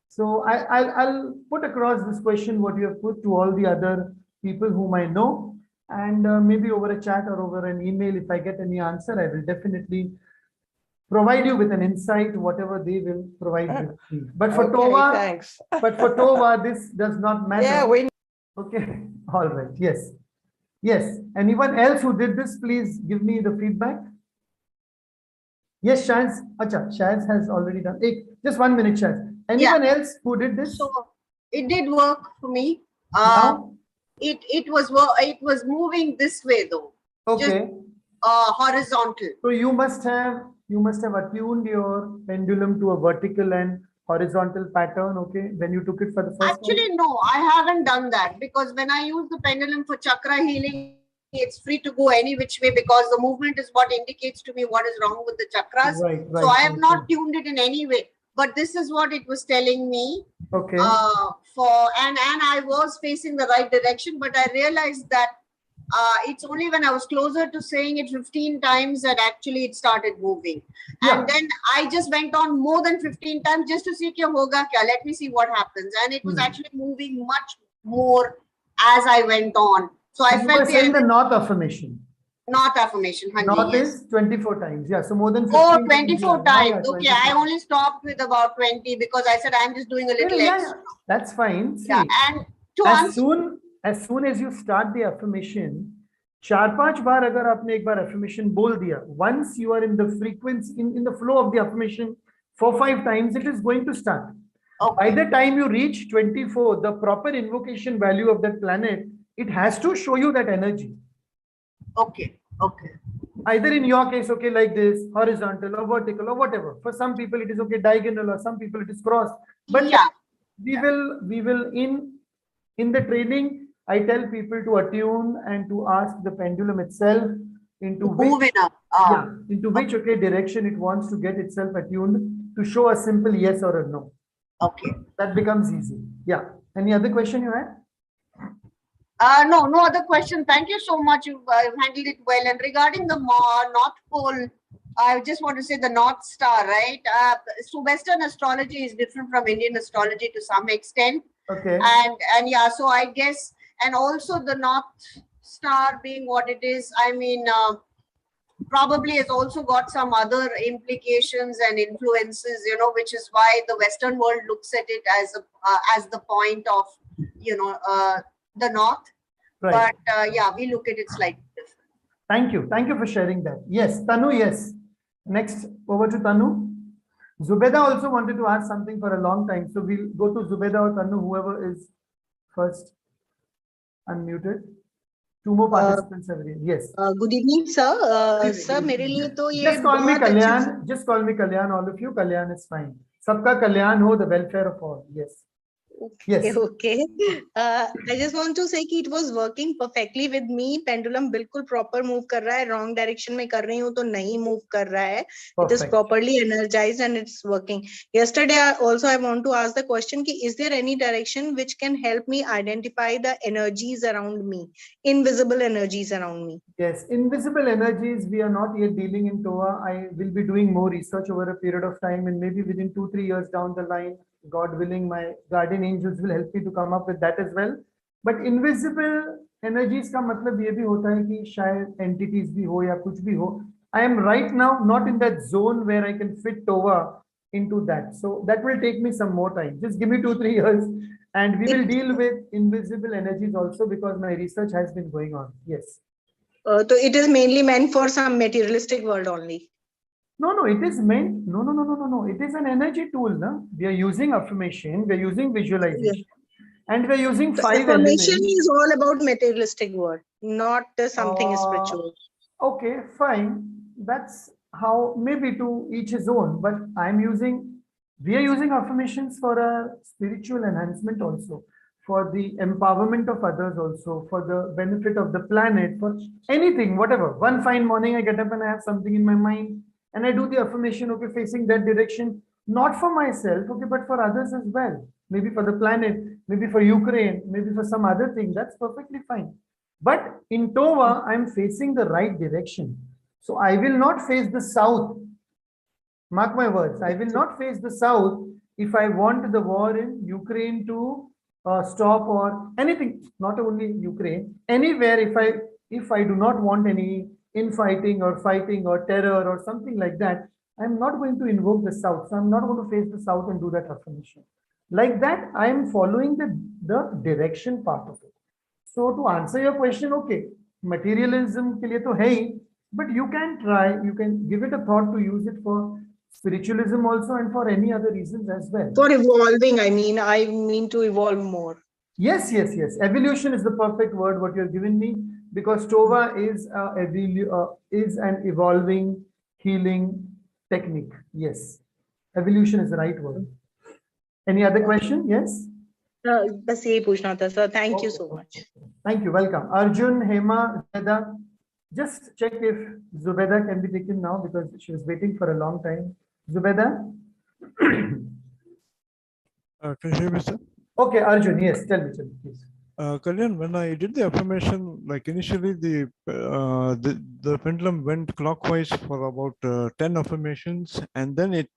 So I'll put across this question, what you have put, to all the other people whom I know, and maybe over a chat or over an email, if I get any answer, I will definitely provide you with an insight, whatever they will provide with me. But for Tova, thanks. but for Tova, this does not matter. Yeah, we Okay, all right, yes. Yes, anyone else who did this, please give me the feedback. Yes, Shaz. Acha, Shaz has already done. Hey, just 1 minute, Shaz. Anyone else who did this? So it did work for me. Now? It was moving this way though. Okay. Just horizontal. So you must have attuned your pendulum to a vertical and horizontal pattern, okay, when you took it for the first Actually, time? no, I haven't done that, because when I use the pendulum for chakra healing, it's free to go any which way, because the movement is what indicates to me what is wrong with the chakras. Right, So I have not okay. tuned it in any way, but this is what it was telling me. Okay. And I was facing the right direction, but I realized that it's only when I was closer to saying it 15 times that actually it started moving. Yeah. And then I just went on more than 15 times just to see kya hoga kya, let me see what happens. And it was actually moving much more as I went on. So I felt the North affirmation. North affirmation. North yes. is 24 times. Yeah, so more than 15 Oh, times. 24 Yeah, times. yeah, Okay, 24. I only stopped with about 20 because I said I'm just doing a little extra. That's fine. See, Yeah, and to as soon as you start the affirmation, 4-5 बार अगर आपने एक बार affirmation बोल दिया, once you are in the frequency, in the flow of the affirmation 4-5 times, it is going to start. Okay. By the time you reach 24, the proper invocation value of that planet, it has to show you that energy. Okay. Okay. Either in your case, okay, like this, horizontal or vertical or whatever. For some people it is okay, diagonal, or some people it is cross. But yeah, we will in the training, I tell people to attune and to ask the pendulum itself into which, okay, direction it wants to get itself attuned, to show a simple yes or a no. Okay. That becomes easy. Yeah. Any other question you had? No other question. Thank you so much. You've handled it well. And regarding the North Pole, I just want to say the North Star, right? So Western astrology is different from Indian astrology to some extent. Okay. And yeah, so I guess, and also the North Star being what it is, I mean, probably has also got some other implications and influences, you know, which is why the Western world looks at it as the point of, you know, the North. Right. But yeah, we look at it slightly different. Thank you. Thank you for sharing that. Yes, Tanu, yes. Next, over to Tanu. Zubeda also wanted to ask something for a long time. So we'll go to Zubeda or Tanu, whoever is first unmuted. Two more participants have raised. Yes. Good evening, sir. Sir, मेरे लिए तो ये just call me Kalyaan. Just call me Kalyaan. All of you, Kalyaan is fine. Sabka Kalyaan ho, the welfare of all. Yes. Yes. Okay. I just want to say कि it was working perfectly with me. Pendulum बिल्कुल proper move कर रहा है. Wrong direction में कर रही हूँ तो नहीं move कर रहा है. It is properly energized and it's working. Yesterday also I want to ask the question कि is there any direction which can help me identify the energies around me, invisible energies around me? Yes, invisible energies we are not yet dealing in TOA. I will be doing more research over a period of time, and maybe within 2-3 years down the line, God willing, my guardian angels will help me to come up with that as well. But invisible energies का मतलब ये भी होता है कि शायद entities भी हो या कुछ भी हो. I am right now not in that zone where I can fit TOA into that. So that will take me some more time. Just give me 2-3 years and we will deal with invisible energies also, because my research has been going on. Yes. So it is mainly meant for some materialistic world only. No, it is meant. No. It is an energy tool. No? We are using affirmation, we are using visualization, and we are using So 5 affirmation elements. is all about materialistic world, not something spiritual. Okay, fine. That's how, maybe to each his own, but I'm using We are using affirmations for a spiritual enhancement also, for the empowerment of others also, for the benefit of the planet, for anything, whatever. One fine morning, I get up and I have something in my mind and I do the affirmation, okay, facing that direction, not for myself, okay, but for others as well. Maybe for the planet, maybe for Ukraine, maybe for some other thing. That's perfectly fine. But in Tova, I'm facing the right direction. So I will not face the south. Mark my words, I will not face the south if I want the war in Ukraine to stop or anything, not only Ukraine, anywhere. If I do not want any infighting or fighting or terror or something like that, I'm not going to invoke the south. So I'm not going to face the south and do that affirmation. Like that, I am following the direction part of it. So to answer your question, okay, materialism ke liye to hai hi, but you can try, you can give it a thought to use it for spiritualism also and for any other reasons as well. For evolving, I mean to evolve more. Yes, yes, yes. Evolution is the perfect word what you're giving me, because Tova is an evolving, healing technique. Yes, evolution is the right word. Any other question? Yes. बस यही पूछना था sir. Thank you so much. Thank you. Welcome. Arjun, Hema, Zubeda. Just check if Zubeda can be taken now because she was waiting for a long time. Zubeda? Can you hear me, sir? Okay, Arjun, yes, tell me, please. Kalyaan, when I did the affirmation, like initially the pendulum went clockwise for about 10 affirmations, and then it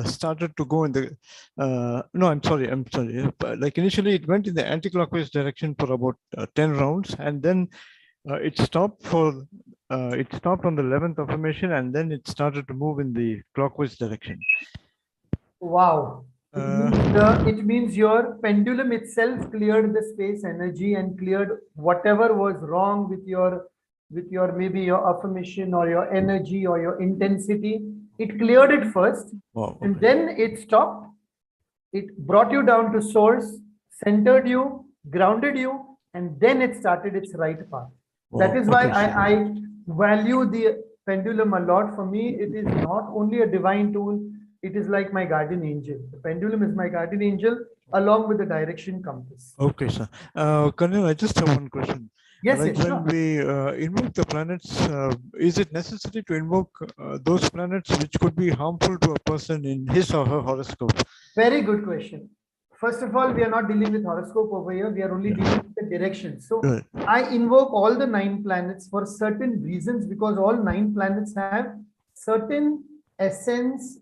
started to go in the no, I'm sorry. Like initially it went in the anti-clockwise direction for about 10 rounds, and then it stopped on the 11th affirmation, and then it started to move in the clockwise direction. Wow. It means your pendulum itself cleared the space energy and cleared whatever was wrong with your maybe your affirmation or your energy or your intensity. It cleared it first, wow, and then it stopped. It brought you down to source, centered you, grounded you, and then it started its right path. Wow. That is why I value the pendulum a lot. For me, it is not only a divine tool, it is like my guardian angel. The pendulum is my guardian angel along with the direction compass. Okay, sir. Kalyaan, I just have one question. Yes, like yes, when we invoke the planets, is it necessary to invoke those planets which could be harmful to a person in his or her horoscope? Very good question. First of all, we are not dealing with horoscope over here. We are only dealing with the direction. So I invoke all the 9 planets for certain reasons, because all 9 planets have certain essence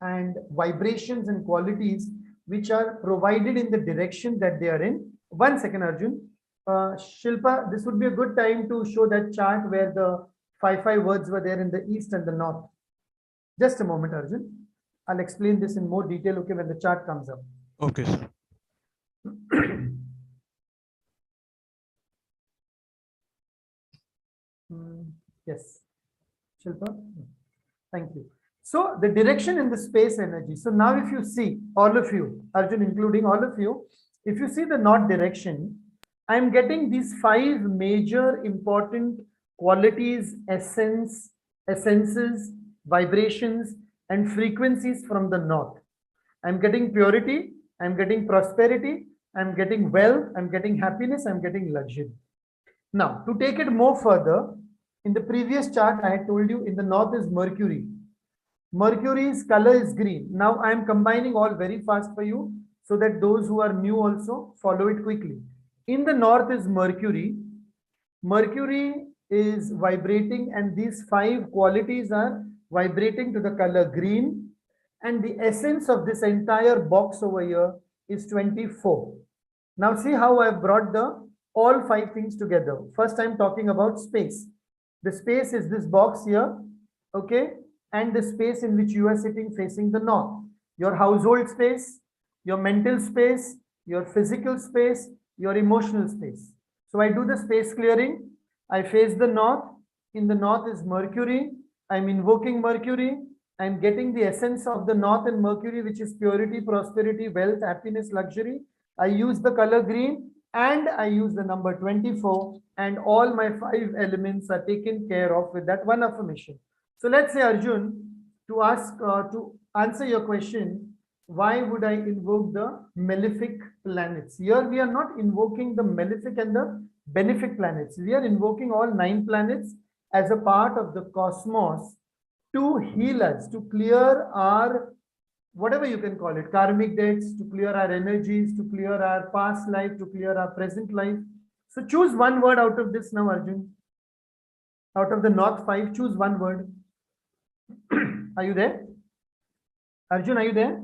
and vibrations and qualities which are provided in the direction that they are in. 1 second, Arjun. Shilpa, this would be a good time to show that chart where the 5 words were there in the east and the north. Just a moment, Arjun. I'll explain this in more detail, okay, when the chart comes up. Okay, sir. Yes. Shilpa, thank you. So the direction in the space energy. So now if you see, all of you, Arjun including all of you, if you see the north direction, I'm getting these 5 major important qualities, essences, vibrations, and frequencies from the north. I'm getting purity, I'm getting prosperity, I'm getting wealth, I'm getting happiness, I'm getting luxury. Now, to take it more further, in the previous chart, I had told you in the north is Mercury. Mercury's color is green. Now I am combining all very fast for you so that those who are new also follow it quickly. In the north is Mercury. Mercury is vibrating, and these 5 qualities are vibrating to the color green. And the essence of this entire box over here is 24. Now see how I've brought all 5 things together. First, I'm talking about space. The space is this box here, okay? And the space in which you are sitting facing the north. Your household space, your mental space, your physical space, your emotional space. So I do the space clearing. I face the north. In the north is Mercury. I'm invoking Mercury. I'm getting the essence of the north and Mercury, which is purity, prosperity, wealth, happiness, luxury. I use the color green and I use the number 24, and all my 5 elements are taken care of with that 1 affirmation. So let's say, Arjun, to answer your question, why would I invoke the malefic planets? Here we are not invoking the malefic and the benefic planets. We are invoking all 9 planets as a part of the cosmos to heal us, to clear our, whatever you can call it, karmic debts, to clear our energies, to clear our past life, to clear our present life. So choose one word out of this now, Arjun. Out of the North 5, choose one word. Are you there? Arjun, are you there?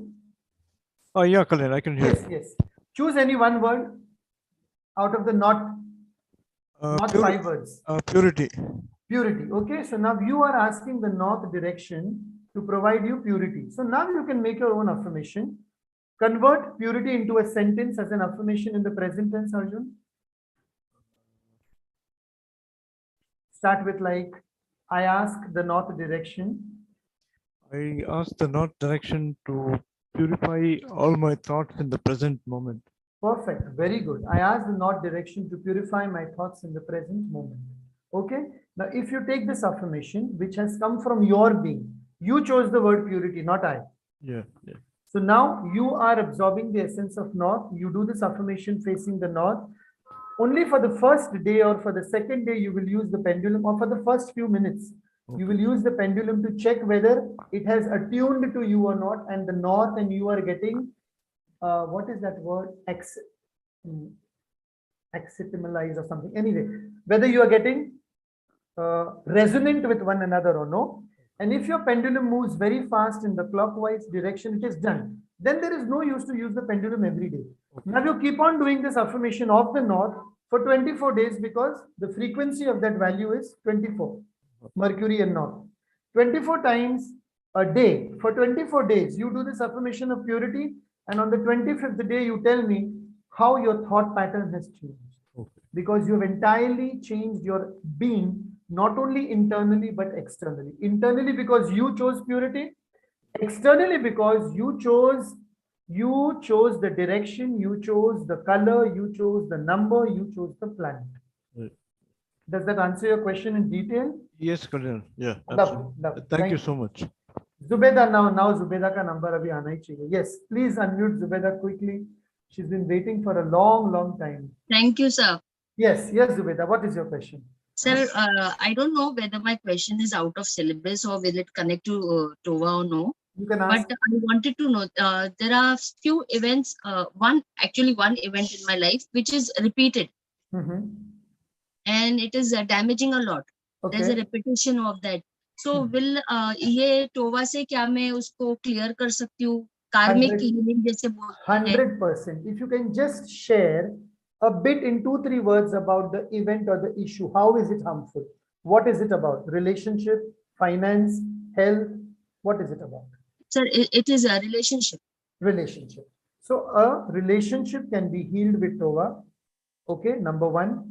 Oh, yeah, Kalyaan, I can hear Yes, you. yes. Choose any one word out of the not 5 words. Purity. Purity. Okay, so now you are asking the north direction to provide you purity. So now you can make your own affirmation. Convert purity into a sentence as an affirmation in the present tense, Arjun. Start with like, I ask the north direction. I ask the north direction to purify all my thoughts in the present moment. Perfect. Very good. I ask the north direction to purify my thoughts in the present moment. Okay. Now, if you take this affirmation, which has come from your being, you chose the word purity, not I. Yeah. Yeah. So now you are absorbing the essence of north. You do this affirmation facing the north. Only for the first day or for the second day, you will use the pendulum, or for the first few minutes, you will use the pendulum to check whether it has attuned to you or not. And the north and you are getting, what is that word? Acceptimalize or something. Anyway, whether you are getting resonant with one another or no. And if your pendulum moves very fast in the clockwise direction, it is done. Then there is no use to use the pendulum every day. Now you keep on doing this affirmation of the north for 24 days because the frequency of that value is 24, Mercury and north. 24 times a day. For 24 days, you do this affirmation of purity. And on the 25th day, you tell me how your thought pattern has changed. Because you have entirely changed your being, not only internally, but externally. Internally, because you chose purity. Externally, because you chose the direction, you chose the color, you chose the number, you chose the planet. Right. Does that answer your question in detail? Yes, Kalyaan. Yeah. Lovely, lovely. Thank you so much. Zubeda, now Zubeda ka number abhi aana hi chahiye. Yes, please unmute Zubeda quickly. She's been waiting for a long time. Thank you, sir. Yes, Zubeda, what is your question? Sir, I don't know whether my question is out of syllabus or will it connect to TOVA or no. You can ask. But I wanted to know, there are few events, one event in my life which is repeated. And it is damaging a lot. Okay. There's a repetition of that. So will ये TOVA से क्या मैं उसको clear कर सकती हूँ? Karmic healing जैसे बोलते हैं. 100%. If you can just share a bit in 2-3 words about the event or the issue. How is it harmful? What is it about? Relationship, finance, health? What is it about? Sir, it is a relationship. Relationship. So a relationship can be healed with TOVA. Okay, number 1.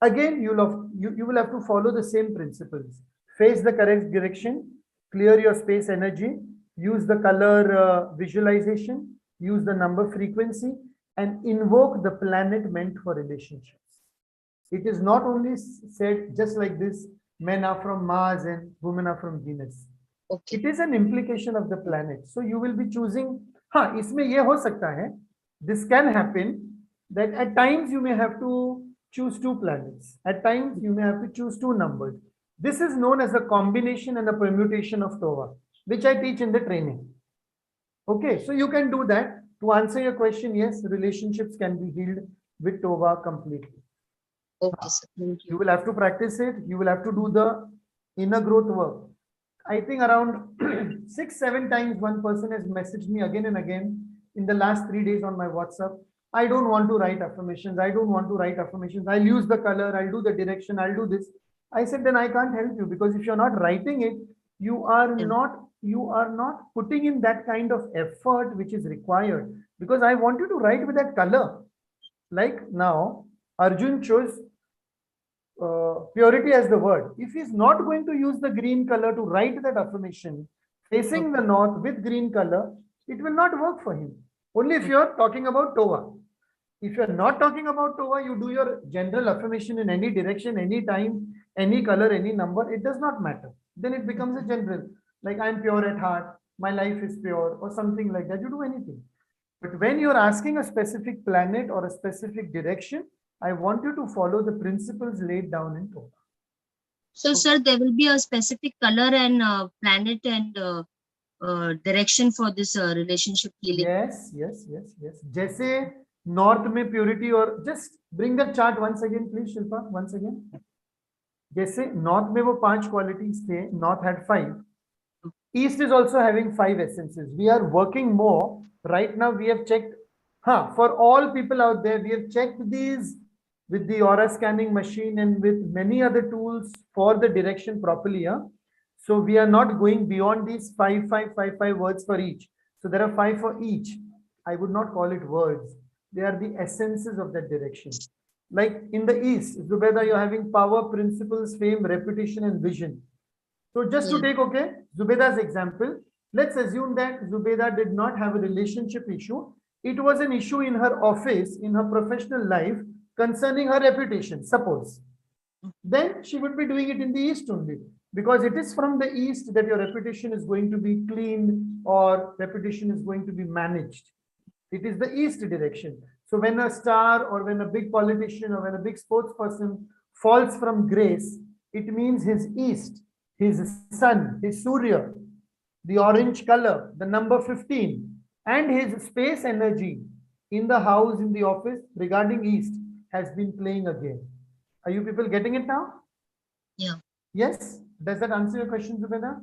Again, you will have to follow the same principles. Face the correct direction, clear your space energy, use the color visualization, use the number frequency, and invoke the planet meant for relationships. It is not only said just like this, men are from Mars and women are from Venus. Okay. It is an implication of the planet. So you will be choosing, isme ye ho sakta hai, this can happen, that at times you may have to choose 2 planets. At times you may have to choose 2 numbers. This is known as a combination and a permutation of TOVA, which I teach in the training. Okay, so you can do that. To answer your question, yes, relationships can be healed with TOVA completely. Okay, sir. Thank you. You will have to practice it. You will have to do the inner growth work. I think around 6-7 times one person has messaged me again and again in the last 3 days on my WhatsApp. I don't want to write affirmations. I don't want to write affirmations. I'll use the color. I'll do the direction. I'll do this. I said, then I can't help you, because if you're not writing it, you are not putting in that kind of effort which is required, because I want you to write with that color. Like now, Arjun chose purity as the word. If he's not going to use the green color to write that affirmation facing the north with green color, it will not work for him. Only if you're talking about TOVA. If you're not talking about TOVA, you do your general affirmation in any direction, any time, any color, any number, it does not matter. Then it becomes a general, like I'm pure at heart, my life is pure, or something like that. You do anything. But when you're asking a specific planet or a specific direction, I want you to follow the principles laid down in Tova. So, sir, there will be a specific color and planet and direction for this relationship healing. Yes. Jaise north mein purity, or just bring the chart once again, please, Shilpa, once again. Jaise north mein wo 5 qualities the, north had 5. East is also having 5 essences. We are working more. Right now we have checked, for all people out there, we have checked these with the aura scanning machine and with many other tools for the direction properly. So we are not going beyond these 5 words for each. So there are 5 for each. I would not call it words. They are the essences of that direction. Like in the East, Zubeda, you're having power, principles, fame, reputation, and vision. So just to take, Zubeda's example, let's assume that Zubeda did not have a relationship issue. It was an issue in her office, in her professional life, concerning her reputation, suppose. Then she would be doing it in the East only, because it is from the East that your reputation is going to be cleaned or reputation is going to be managed. It is the East direction. So when a star or when a big politician or when a big sports person falls from grace, it means his East, his sun, his Surya, the orange color, the number 15, and his space energy in the house, in the office regarding East has been playing again. Are you people getting it now? Yeah. Yes? Does that answer your question, Zubeda?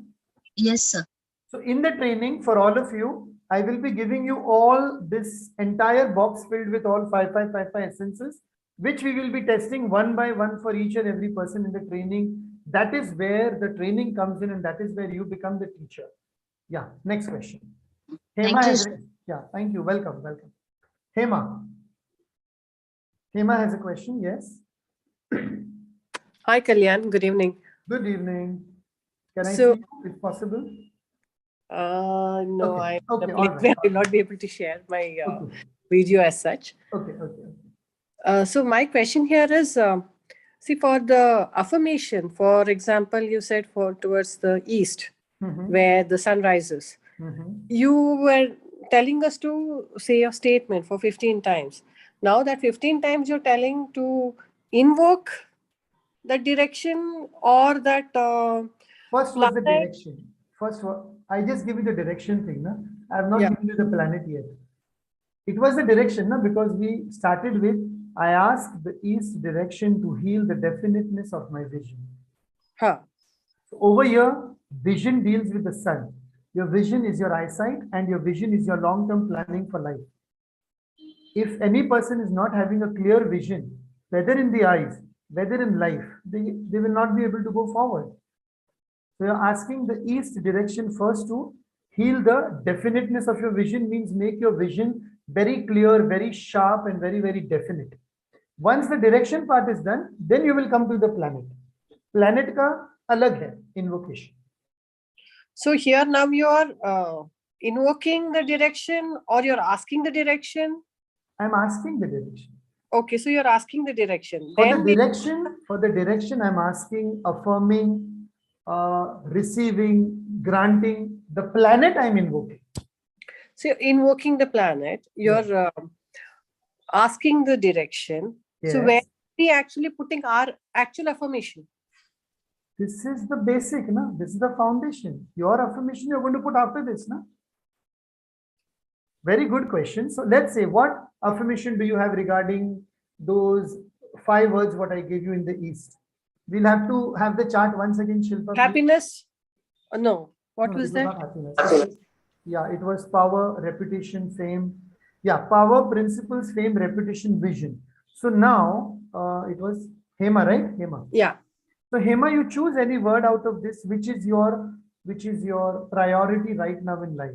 Yes, sir. So in the training for all of you, I will be giving you all this entire box filled with all 5 essences, which we will be testing one by one for each and every person in the training. That is where the training comes in, and that is where you become the teacher. Yeah, next question. Hema has, yeah, thank you. Welcome. Hema. Hema has a question, yes. Hi, Kalyan. Good evening. Good evening. Can I see you, if possible? No, Okay. I will not be able to share my video as such. Okay. So my question here is, see, for the affirmation, for example, you said for towards the east, where the sun rises. You were telling us to say a statement for 15 times. Now that 15 times you're telling to invoke that direction or that first was the direction. First, I just give you the direction thing. Na? I have not given you the planet yet. It was the direction, na? Because we started with, I asked the east direction to heal the definiteness of my vision. So over here, vision deals with the sun. Your vision is your eyesight, and your vision is your long-term planning for life. If any person is not having a clear vision, whether in the eyes, whether in life, they will not be able to go forward. So you're asking the east direction first to heal the definiteness of your vision, means make your vision very clear, very sharp, and very, very definite. Once the direction part is done, then you will come to the planet. Planet ka alag hai, invocation. So here now you are invoking the direction, or you're asking the direction? I'm asking the direction. Okay, so you're asking the direction. For the direction, I'm asking, affirming, receiving, granting. The planet I'm invoking. So you're invoking the planet, you're asking the direction. Yes. So where are we actually putting our actual affirmation? This is the basic, na? This is the foundation. Your affirmation you're going to put after this. Na? Very good question. So let's say, what affirmation do you have regarding those 5 words what I gave you in the East? We'll have to have the chart once again, Shilpa. Happiness? No. What was that? Not happiness. Yeah, it was power, reputation, fame. Yeah, power, principles, fame, reputation, vision. So now it was Hema, right? Hema. Yeah. So Hema, you choose any word out of this, which is your priority right now in life.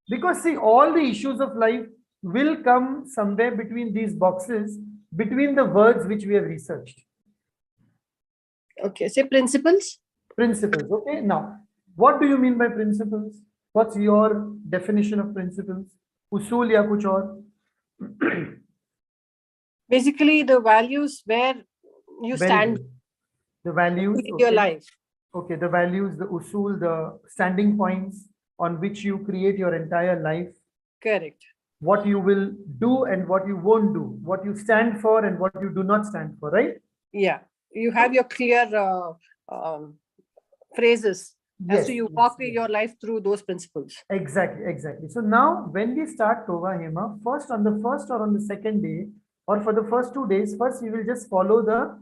Because see, all the issues of life will come somewhere between these boxes, between the words which we have researched. Okay, say principles. Principles. Okay. Now, what do you mean by principles? What's your definition of principles? Usul ya kuch aur? Basically, the values where you stand. The values in your life. Okay, the values, the usul, the standing points on which you create your entire life. Correct. What you will do and what you won't do, what you stand for and what you do not stand for, right? Yeah, you have your clear phrases as to you walk your life through those principles. Exactly. So now when we start Tova, Hema, first on the first or on the second day, or for the first 2 days, first you will just follow the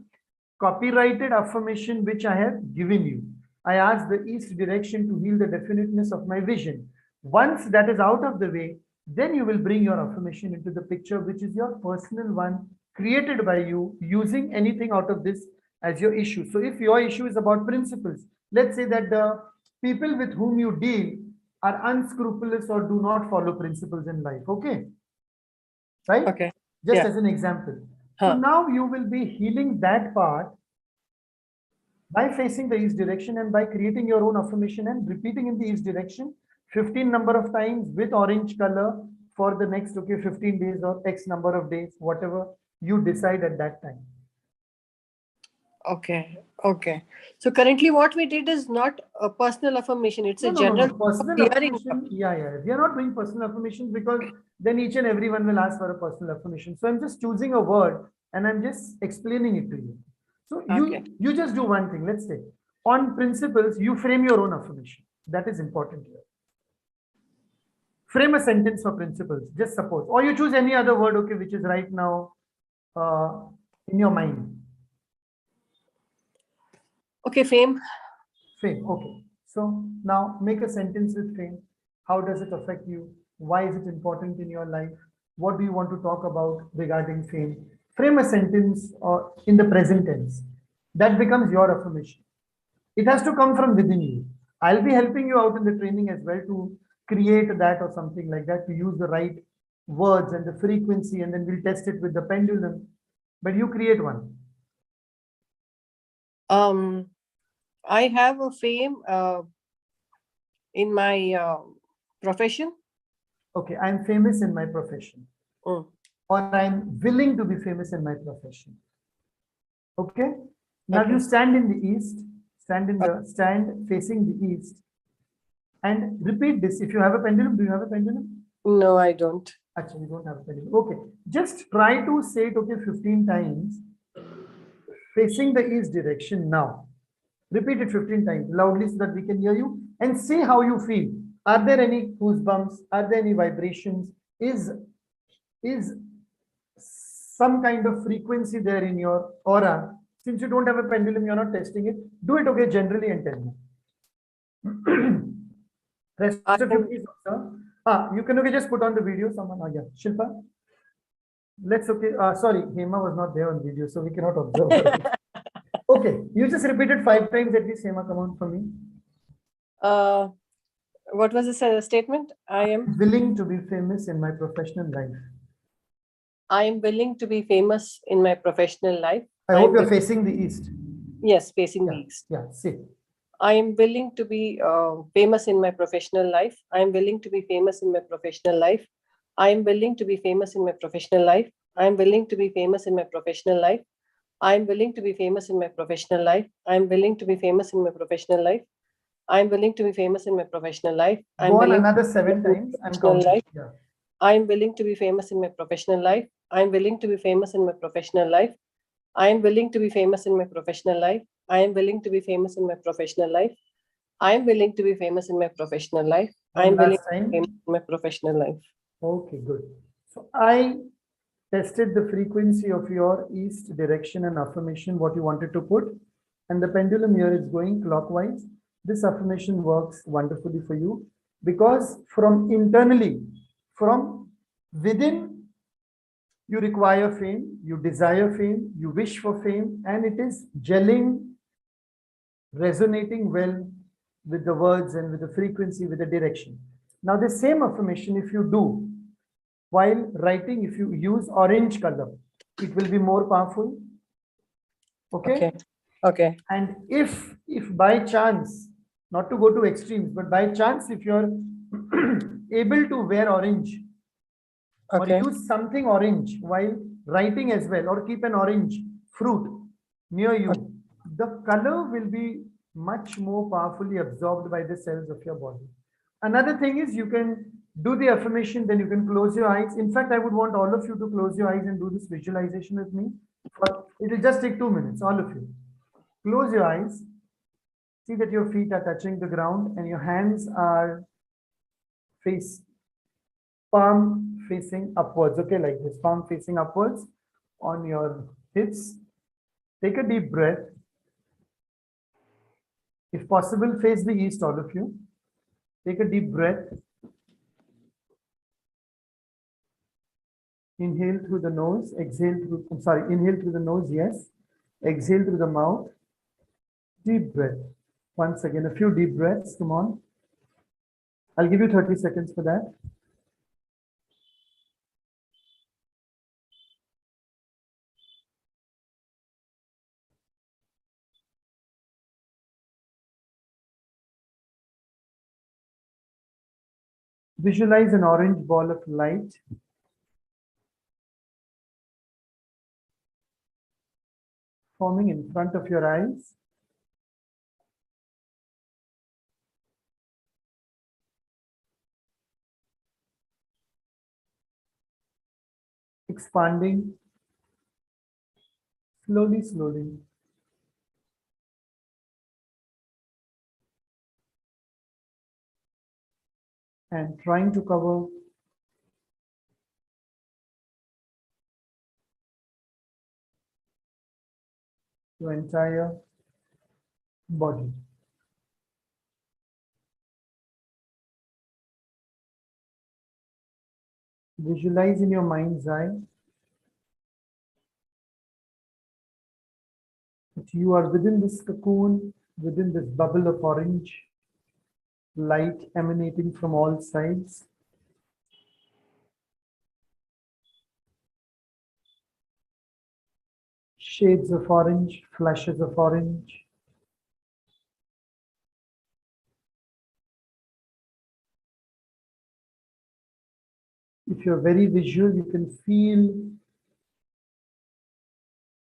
copyrighted affirmation which I have given you. I ask the east direction to heal the definiteness of my vision. Once that is out of the way, then you will bring your affirmation into the picture, which is your personal one, created by you, using anything out of this as your issue. So if your issue is about principles, let's say that the people with whom you deal are unscrupulous or do not follow principles in life, okay? Right? Okay. Just as an example. So now you will be healing that part by facing the east direction and by creating your own affirmation and repeating in the east direction 15 number of times with orange color for the next 15 days or X number of days, whatever you decide at that time. Okay. So currently what we did is not a personal affirmation. It's a general personal affirmation. Yeah. We are not doing personal affirmations because then each and everyone will ask for a personal affirmation. So I'm just choosing a word and I'm just explaining it to you. So you just do one thing. Let's say on principles, you frame your own affirmation. That is important here. Frame a sentence for principles. Just suppose, or you choose any other word, okay, which is right now in your mind. Okay, fame. Fame, okay. So now make a sentence with fame. How does it affect you? Why is it important in your life? What do you want to talk about regarding fame? Frame a sentence or in the present tense. That becomes your affirmation. It has to come from within you. I'll be helping you out in the training as well to create that or something like that, to use the right words and the frequency, and then we'll test it with the pendulum. But you create one. I have a fame in my profession. Okay, I'm famous in my profession. Or I'm willing to be famous in my profession. Okay. Now you stand in the east, stand facing the east, and repeat this. If you have a pendulum, do you have a pendulum? No, I don't. Actually, you don't have a pendulum. Okay, just try to say it 15 times, facing the east direction now. Repeat it 15 times loudly so that we can hear you and see how you feel. Are there any goosebumps? Are there any vibrations? Is some kind of frequency there in your aura? Since you don't have a pendulum, you're not testing it. Do it, okay, generally, and tell me. Rest of you, please observe. You can just put on the video. Someone, yeah, Shilpa. Let's sorry, Hema was not there on video, so we cannot observe. Okay, you just repeated 5 times at least, Hema. Come on for me. What was the statement? I am willing to be famous in my professional life. I am willing to be famous in my professional life. I hope you're facing the east. Yes, facing the east. Yeah, see. I am willing to be famous in my professional life. I am willing to be famous in my professional life. I am willing to be famous in my professional life. I am willing to be famous in my professional life. I am willing to be famous in my professional life. I am willing to be famous in my professional life. I am willing to be famous in my professional life. Go on another 7 times. I'm counting. Yeah. I am willing to be famous in my professional life. I am willing to be famous in my professional life. I am willing to be famous in my professional life. I am willing to be famous in my professional life. I am willing to be famous in my professional life. I am willing to be famous in my professional life. Okay, good. So I tested the frequency of your east direction and affirmation, what you wanted to put, and the pendulum here is going clockwise. This affirmation works wonderfully for you because from internally, from within, you require fame, you desire fame, you wish for fame, and it is gelling, resonating well with the words and with the frequency, with the direction. Now, the same affirmation, if you do while writing, if you use orange color, it will be more powerful. Okay. And if by chance, not to go to extremes, but by chance, if you're able to wear orange or use something orange while writing as well, or keep an orange fruit near you, the color will be much more powerfully absorbed by the cells of your body. Another thing is you can do the affirmation, then you can close your eyes. In fact, I would want all of you to close your eyes and do this visualization with me. It will just take 2 minutes, all of you. Close your eyes. See that your feet are touching the ground and your hands are palm facing upwards. Okay, like this, palm facing upwards on your hips. Take a deep breath. If possible, face the east, all of you. Take a deep breath. Inhale through the nose, exhale through, inhale through the nose, yes. Exhale through the mouth. Deep breath. Once again, a few deep breaths, come on. I'll give you 30 seconds for that. Visualize an orange ball of light forming in front of your eyes. Expanding slowly, slowly. And trying to cover your entire body. Visualize in your mind's eye that you are within this cocoon, within this bubble of orange light emanating from all sides. Shades of orange, flashes of orange. If you're very visual, you can feel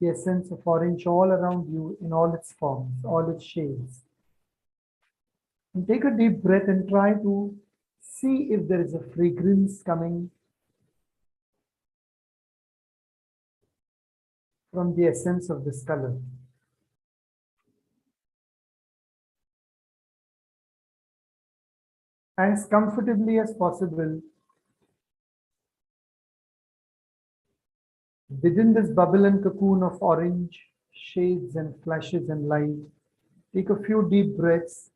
the essence of orange all around you in all its forms, all its shades. And take a deep breath and try to see if there is a fragrance coming from the essence of this color. As comfortably as possible, within this bubble and cocoon of orange shades and flashes and light, take a few deep breaths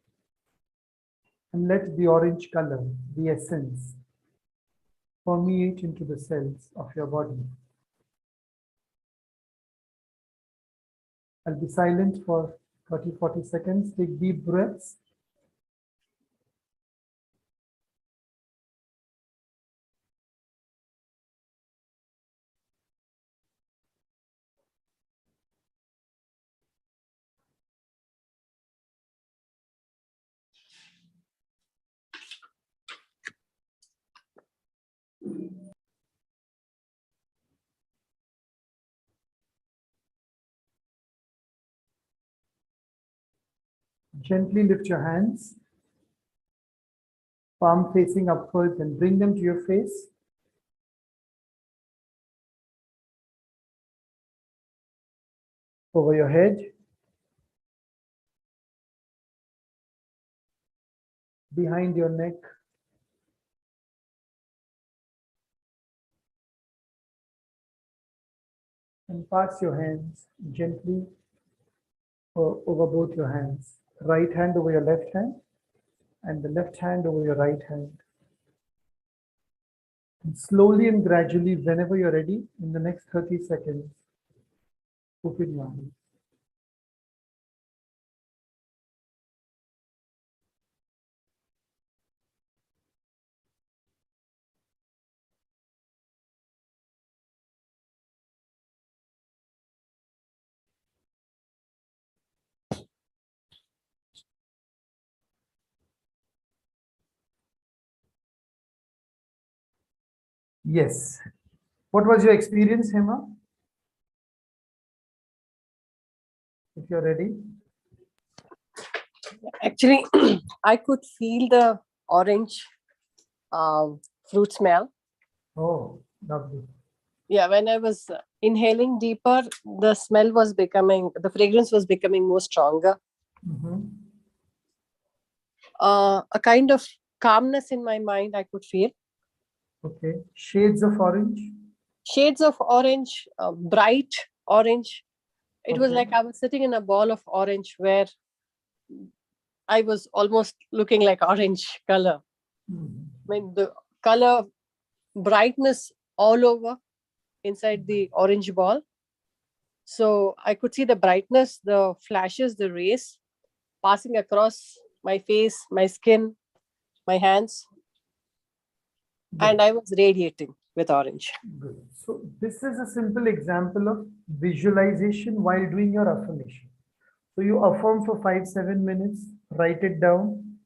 and let the orange color, the essence, permeate into the cells of your body. I'll be silent for 30-40 seconds. Take deep breaths. Gently lift your hands, palm facing upwards, and bring them to your face. Over your head. Behind your neck. And pass your hands gently over both your hands. Right hand over your left hand and the left hand over your right hand. And slowly and gradually, whenever you're ready, in the next 30 seconds, open your eyes. Yes. What was your experience, Hema? If you're ready. Actually, I could feel the orange fruit smell. Oh, lovely. Yeah, when I was inhaling deeper, the smell was becoming, the fragrance was becoming more stronger. A kind of calmness in my mind I could feel. Okay. Shades of orange? Shades of orange, bright orange. It was Okay. like I was sitting in a ball of orange where I was almost looking like orange color. I mean, the color brightness all over inside the orange ball. So I could see the brightness, the flashes, the rays passing across my face, my skin, my hands. And I was radiating with orange. Good. So this is a simple example of visualization while doing your affirmation. So you affirm for 5-7 minutes, write it down,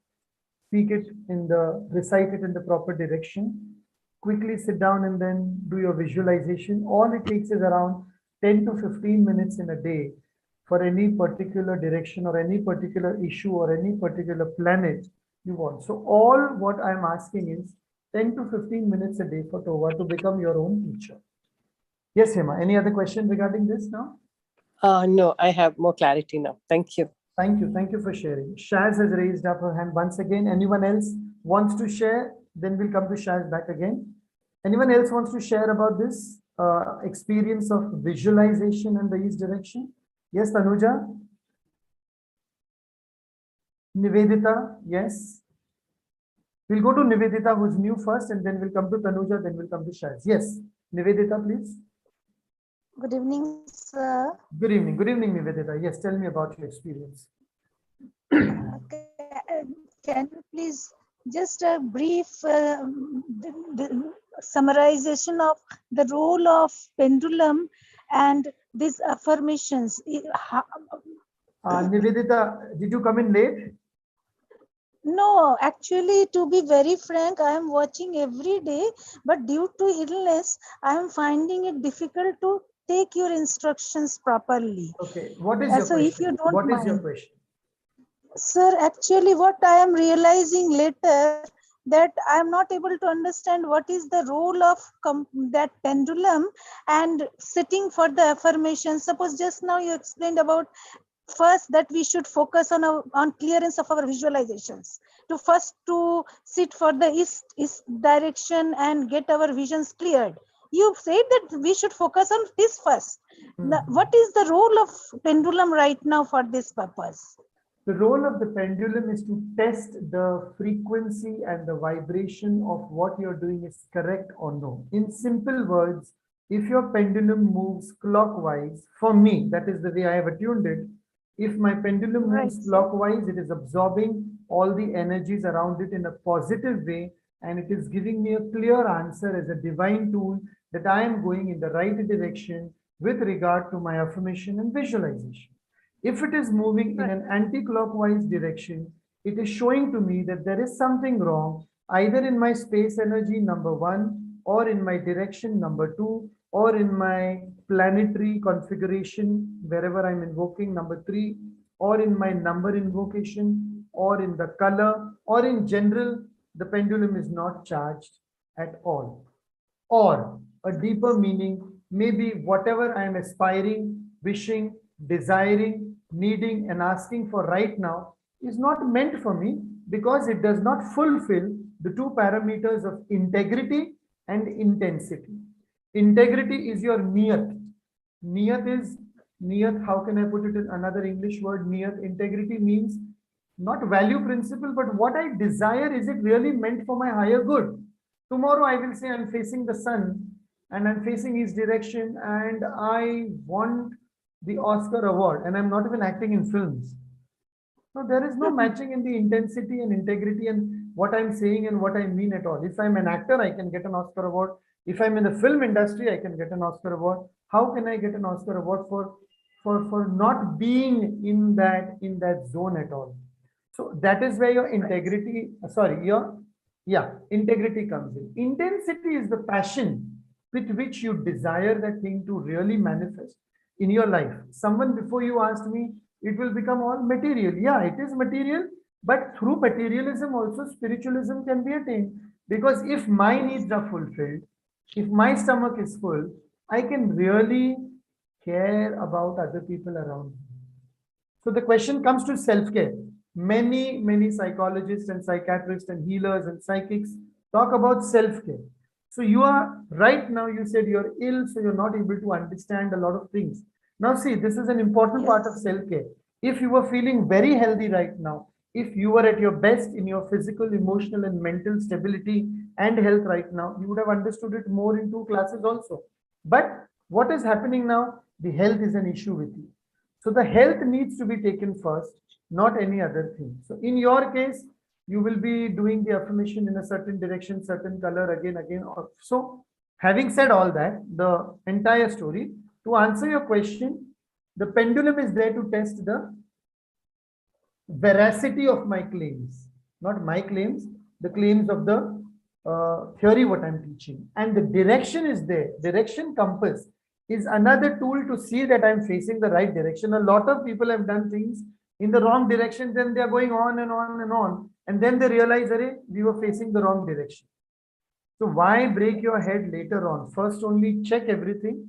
speak it recite it in the proper direction, quickly sit down and then do your visualization. All it takes is around 10 to 15 minutes in a day for any particular direction or any particular issue or any particular planet you want. So all what I'm asking is 10 to 15 minutes a day for Tova to become your own teacher. Yes, Hema, any other question regarding this now? No, I have more clarity now. Thank you. Thank you. Thank you for sharing. Shaz has raised up her hand once again. Anyone else wants to share? Then we'll come to Shaz back again. Anyone else wants to share about this experience of visualization in the East direction? Yes, Tanuja? Nivedita? Yes. We'll go to Nivedita, who's new first, and then we'll come to Tanuja, then we'll come to Shaz. Yes, Nivedita, please. Good evening, sir. Good evening. Good evening, Nivedita. Yes, tell me about your experience. Can you please just a brief summarization of the role of pendulum and these affirmations? Nivedita, did you come in late? No, actually, to be very frank, I am watching every day, but due to illness, I am finding it difficult to take your instructions properly. Okay, what is your so question? If you don't What mind. is your question? Sir, actually what I am realizing later that I am not able to understand what is the role of that pendulum and sitting for the affirmation. Suppose just now you explained about first that we should focus on clearance of our visualizations. To sit for the east direction and get our visions cleared. You said that we should focus on this first. Now, what is the role of pendulum right now for this purpose? The role of the pendulum is to test the frequency and the vibration of what you're doing is correct or no. In simple words, if your pendulum moves clockwise, for me, that is the way I have attuned it. If my pendulum moves clockwise, it is absorbing all the energies around it in a positive way, and it is giving me a clear answer as a divine tool that I am going in the right direction with regard to my affirmation and visualization. If it is moving in an anti-clockwise direction, it is showing to me that there is something wrong, either in my space energy number 1, or in my direction number 2, or in my planetary configuration, wherever I'm invoking number 3, or in my number invocation, or in the color, or in general, the pendulum is not charged at all. Or a deeper meaning, maybe whatever I am aspiring, wishing, desiring, needing and asking for right now is not meant for me because it does not fulfill the 2 parameters of integrity and intensity. Integrity is your niyat. Niyat, how can I put it in another English word? Niyat, integrity means not value principle, but what I desire, is it really meant for my higher good? Tomorrow I will say I'm facing the sun and I'm facing his direction and I want the Oscar award and I'm not even acting in films. So there is no matching in the intensity and integrity and what I'm saying and what I mean at all. If I'm an actor, I can get an Oscar award. If I'm in the film industry, I can get an Oscar award. How can I get an Oscar award for not being in that zone at all? So that is where your integrity, integrity comes in. Intensity is the passion with which you desire that thing to really manifest in your life. Someone before you asked me, it will become all material. Yeah, it is material, But through materialism also spiritualism can be attained. Because if my needs are fulfilled, if my stomach is full, I can really care about other people around me. So the question comes to self-care. Many psychologists and psychiatrists and healers and psychics talk about self-care. So you are right now, you said you're ill, so you're not able to understand a lot of things. Now see, this is an important part of self-care. If you were feeling very healthy right now, if you were at your best in your physical, emotional, and mental stability and health right now, you would have understood it more in 2 classes also. But what is happening now? The health is an issue with you. So the health needs to be taken first, not any other thing. So in your case, you will be doing the affirmation in a certain direction, certain color again. So having said all that, the entire story, to answer your question, the pendulum is there to test the veracity of my claims, not my claims, the claims of the theory what I'm teaching. And the direction is there, direction compass is another tool to see that I'm facing the right direction. A lot of people have done things in the wrong direction, then they're going on and on and on. And then they realize, that we were facing the wrong direction. So why break your head later on? First, only check everything.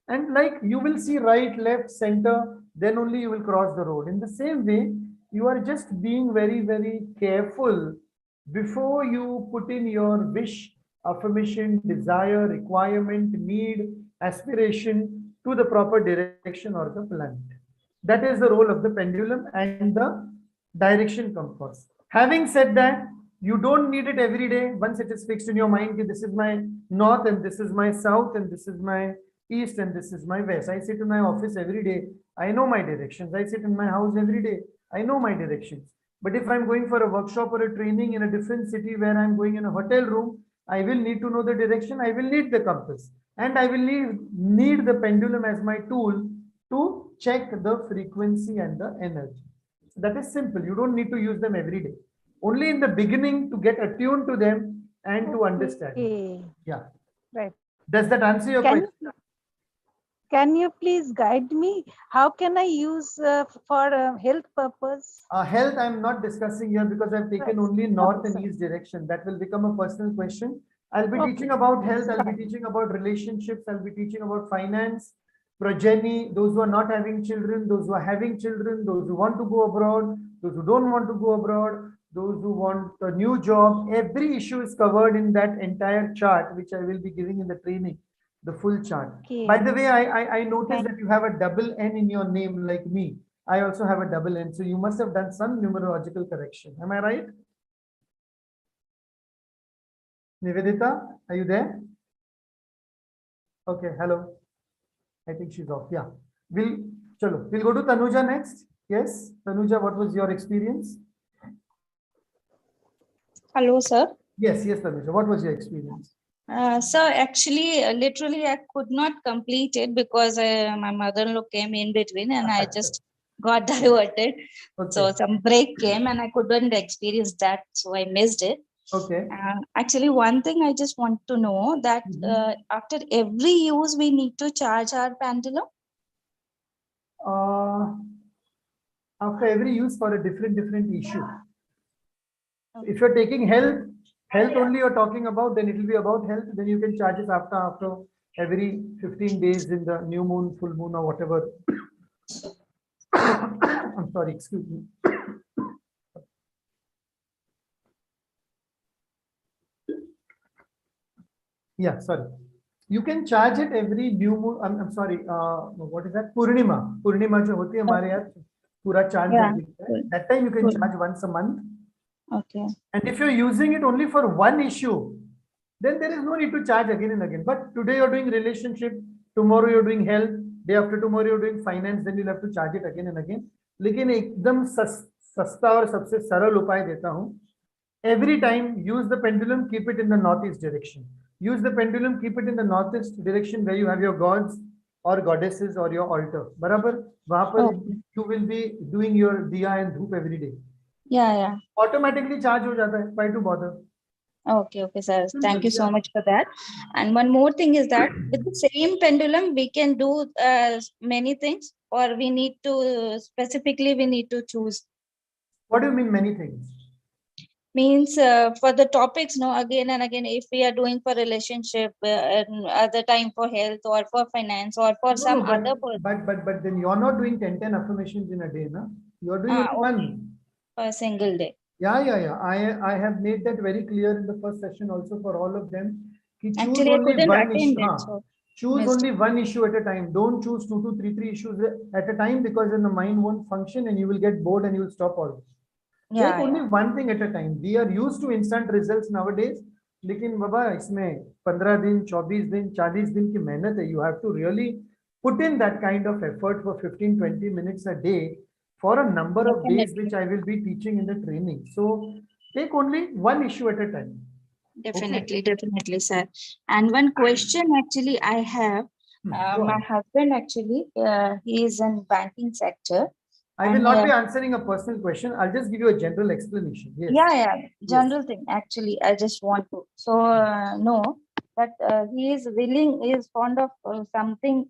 And like you will see right, left, center, then only you will cross the road. In the same way, you are just being very careful before you put in your wish, affirmation, desire, requirement, need, aspiration to the proper direction or the planet. That is the role of the pendulum and the direction compass. Having said that, you don't need it every day. Once it is fixed in your mind, this is my north and this is my south and this is my east and this is my west. I sit in my office every day. I know my directions. I sit in my house every day. I know my directions. But if I'm going for a workshop or a training in a different city where I'm going in a hotel room, I will need to know the direction. I will need the compass. And I will need the pendulum as my tool to check the frequency and the energy. So that is simple. You don't need to use them every day. Only in the beginning to get attuned to them and to understand. Yeah. Right. Does that answer your question? Can you please guide me? How can I use for health purpose? Health, I'm not discussing here because I've taken only north and east direction. That will become a personal question. I'll be teaching about health. I'll be teaching about relationships. I'll be teaching about finance, progeny, those who are not having children, those who are having children, those who want to go abroad, those who don't want to go abroad, those who want a new job. Every issue is covered in that entire chart, which I will be giving in the training, the full chart. Okay. By the way, I noticed that you have a double N in your name like me. I also have a double N. So you must have done some numerological correction. Am I right? Nivedita, are you there? Okay, hello. I think she's off. Yeah. We'll go to Tanuja next. Yes, Tanuja, what was your experience? Hello, sir. Yes, Tanuja. What was your experience? Sir, actually, literally, I could not complete it because my mother-in-law came in between and I just got diverted. Okay. So some break came and I couldn't experience that. So I missed it. Okay. Actually, one thing I just want to know that after every use, we need to charge our pendulum? After every use for a different issue. Okay. If you're taking health only you're talking about, then it will be about health. Then you can charge it after every 15 days in the new moon, full moon or whatever. I'm sorry, excuse me. Yeah, sorry. You can charge it every new moon. I'm sorry. What is that? Purnima. Purnima jo hoti hai hamare yaar pura chand. That time you can charge once a month. Okay. And if you're using it only for one issue, then there is no need to charge again and again. But today you're doing relationship, tomorrow you're doing health, day after tomorrow you're doing finance, then you'll have to charge it again and again. लेकिन एकदम सस्ता और सबसे सरल उपाय देता हूँ. Every time use the pendulum, keep it in the northeast direction. Use the pendulum, keep it in the northeast direction where you have your gods or goddesses or your altar. बराबर वहाँ पर you will be doing your diya and dhoop every day. Yeah. Automatically charge ho jata hai. Why to bother? Okay, sir. Thank you so much for that. And one more thing is that with the same pendulum, we can do many things, or we need to choose. What do you mean many things? Means for the topics, no, again and again, if we are doing for relationship, and other time for health or for finance or for some other person. But then you're not doing 10 affirmations in a day, na? You're doing only one. For a single day. Yeah. I have made that very clear in the first session also for all of them. Actually, I couldn't attend it. So choose only one issue at a time. Don't choose two, three issues at a time, because then the mind won't function and you will get bored and you will stop all. Take only one thing at a time. We are used to instant results nowadays. लेकिन बाबा इसमें 15 दिन, 24 दिन, 40 दिन की मेहनत है. You have to really put in that kind of effort for 15-20 minutes a day for a number of days, which I will be teaching in the training. So take only one issue at a time. Definitely, sir. And one question actually I have. My husband actually, he is in banking sector. I will not be answering a personal question. I'll just give you a general explanation. Yes. Yeah. General thing. Actually, I just want to know that he is willing, he is fond of something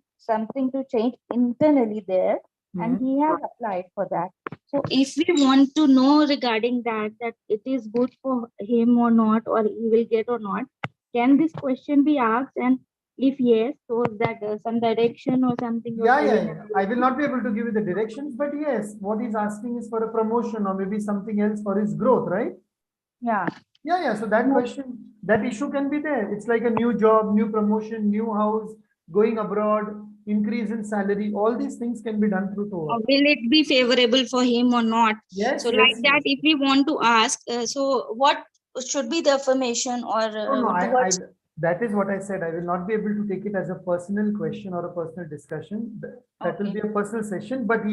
to change internally there, and he has applied for that. So if we want to know regarding that it is good for him or not, or he will get or not, can this question be asked? And if yes, so that some direction or something. Yeah. I will not be able to give you the directions, but yes, what he's asking is for a promotion or maybe something else for his growth, right? Yeah. So that question, that issue can be there. It's like a new job, new promotion, new house, going abroad, increase in salary. All these things can be done through Tova. Will it be favorable for him or not? Yes. So like that, if we want to ask, so what should be the affirmation or that is what I said. I will not be able to take it as a personal question or a personal discussion. That will be a personal session. But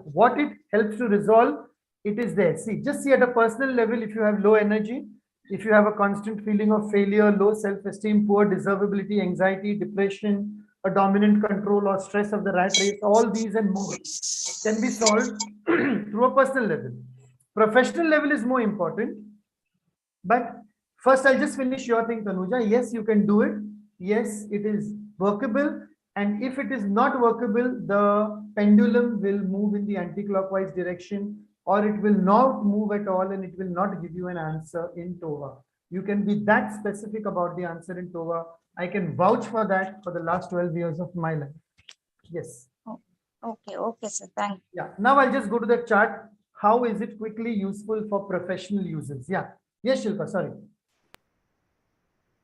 what it helps to resolve, it is there. Just see at a personal level, if you have low energy, if you have a constant feeling of failure, low self-esteem, poor deservability, anxiety, depression, a dominant control or stress of the rat race, all these and more can be solved through a personal level. Professional level is more important. But first, I'll just finish your thing, Tanuja. Yes, you can do it. Yes, it is workable. And if it is not workable, the pendulum will move in the anti-clockwise direction, or it will not move at all and it will not give you an answer in Tova. You can be that specific about the answer in Tova. I can vouch for that for the last 12 years of my life. Yes. Okay, sir. Thank you. Yeah. Now I'll just go to the chart. How is it quickly useful for professional users? Yeah. Yes, Shilpa, sorry.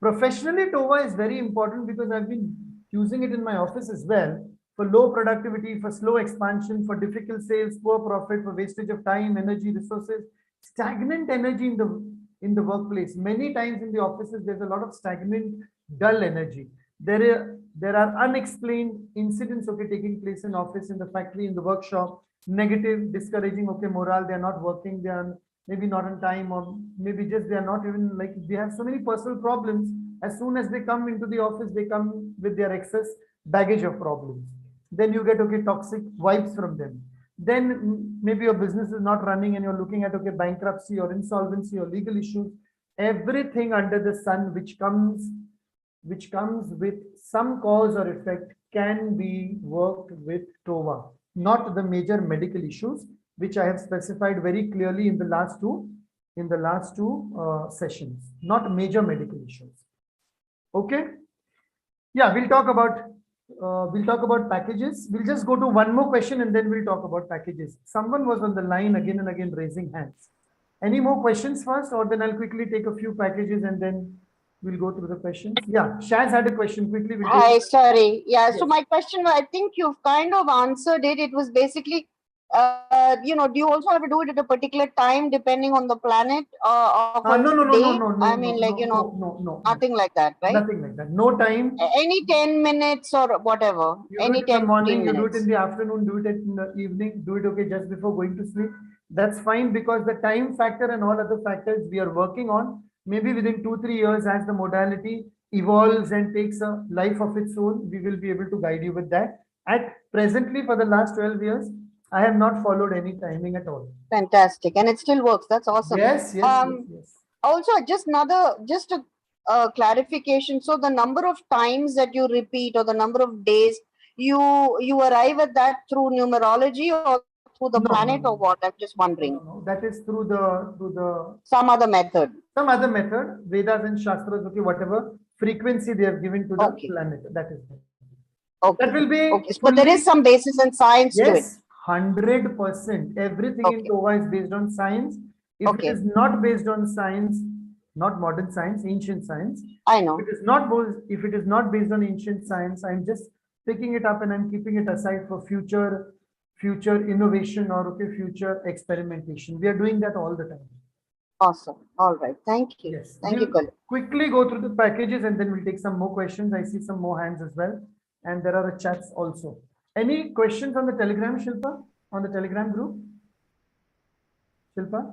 Professionally, Tova is very important because I've been using it in my office as well for low productivity, for slow expansion, for difficult sales, poor profit, for wastage of time, energy, resources, stagnant energy in the workplace. Many times in the offices, there's a lot of stagnant, dull energy. There are unexplained incidents taking place in office, in the factory, in the workshop, negative, discouraging, morale, they're not working, they are maybe not on time, or maybe just they are not even they have so many personal problems. As soon as they come into the office, they come with their excess baggage of problems. Then you get toxic vibes from them. Then maybe your business is not running and you're looking at bankruptcy or insolvency or legal issues. Everything under the sun which comes with some cause or effect can be worked with Tova, not the major medical issues, which I have specified very clearly in the last two sessions, not major medical issues. Okay. Yeah, we'll talk about packages. We'll just go to one more question and then we'll talk about packages. Someone was on the line again and again raising hands. Any more questions first, or then I'll quickly take a few packages and then we'll go through the questions. Yeah, Shaz had a question quickly. Hi, sorry. Yeah, yes. So my question, I think you've kind of answered it. It was basically, do you also have to do it at a particular time depending on the planet? No. I mean, no. Nothing like that, right? Nothing like that. No time. Any 10 minutes or whatever. You do it in the morning, you do it in the afternoon, do it in the evening, do it just before going to sleep. That's fine, because the time factor and all other factors we are working on, maybe within 2-3 years, as the modality evolves and takes a life of its own, we will be able to guide you with that. Presently, for the last 12 years, I have not followed any timing at all. Fantastic. And it still works. That's awesome. Yes. Also, just a clarification. So the number of times that you repeat or the number of days, you arrive at that through numerology or through the planet or what? I'm just wondering. No. That is through the some other method. Some other method, Vedas and Shastras, okay, whatever frequency they have given to the planet. That is it. Okay. That will be. Okay. But there is some basis in science to it. Yes, 100%. Everything in Tova is based on science. If it is not based on science, not modern science, ancient science. I know. If it is not based on ancient science, I'm just picking it up and I'm keeping it aside for future innovation or future experimentation. We are doing that all the time. Awesome. All right. Thank you. Yes. Thank you, Kalyaann. Quickly go through the packages and then we'll take some more questions. I see some more hands as well. And there are chats also. Any questions on the Telegram, Shilpa? On the Telegram group? Shilpa?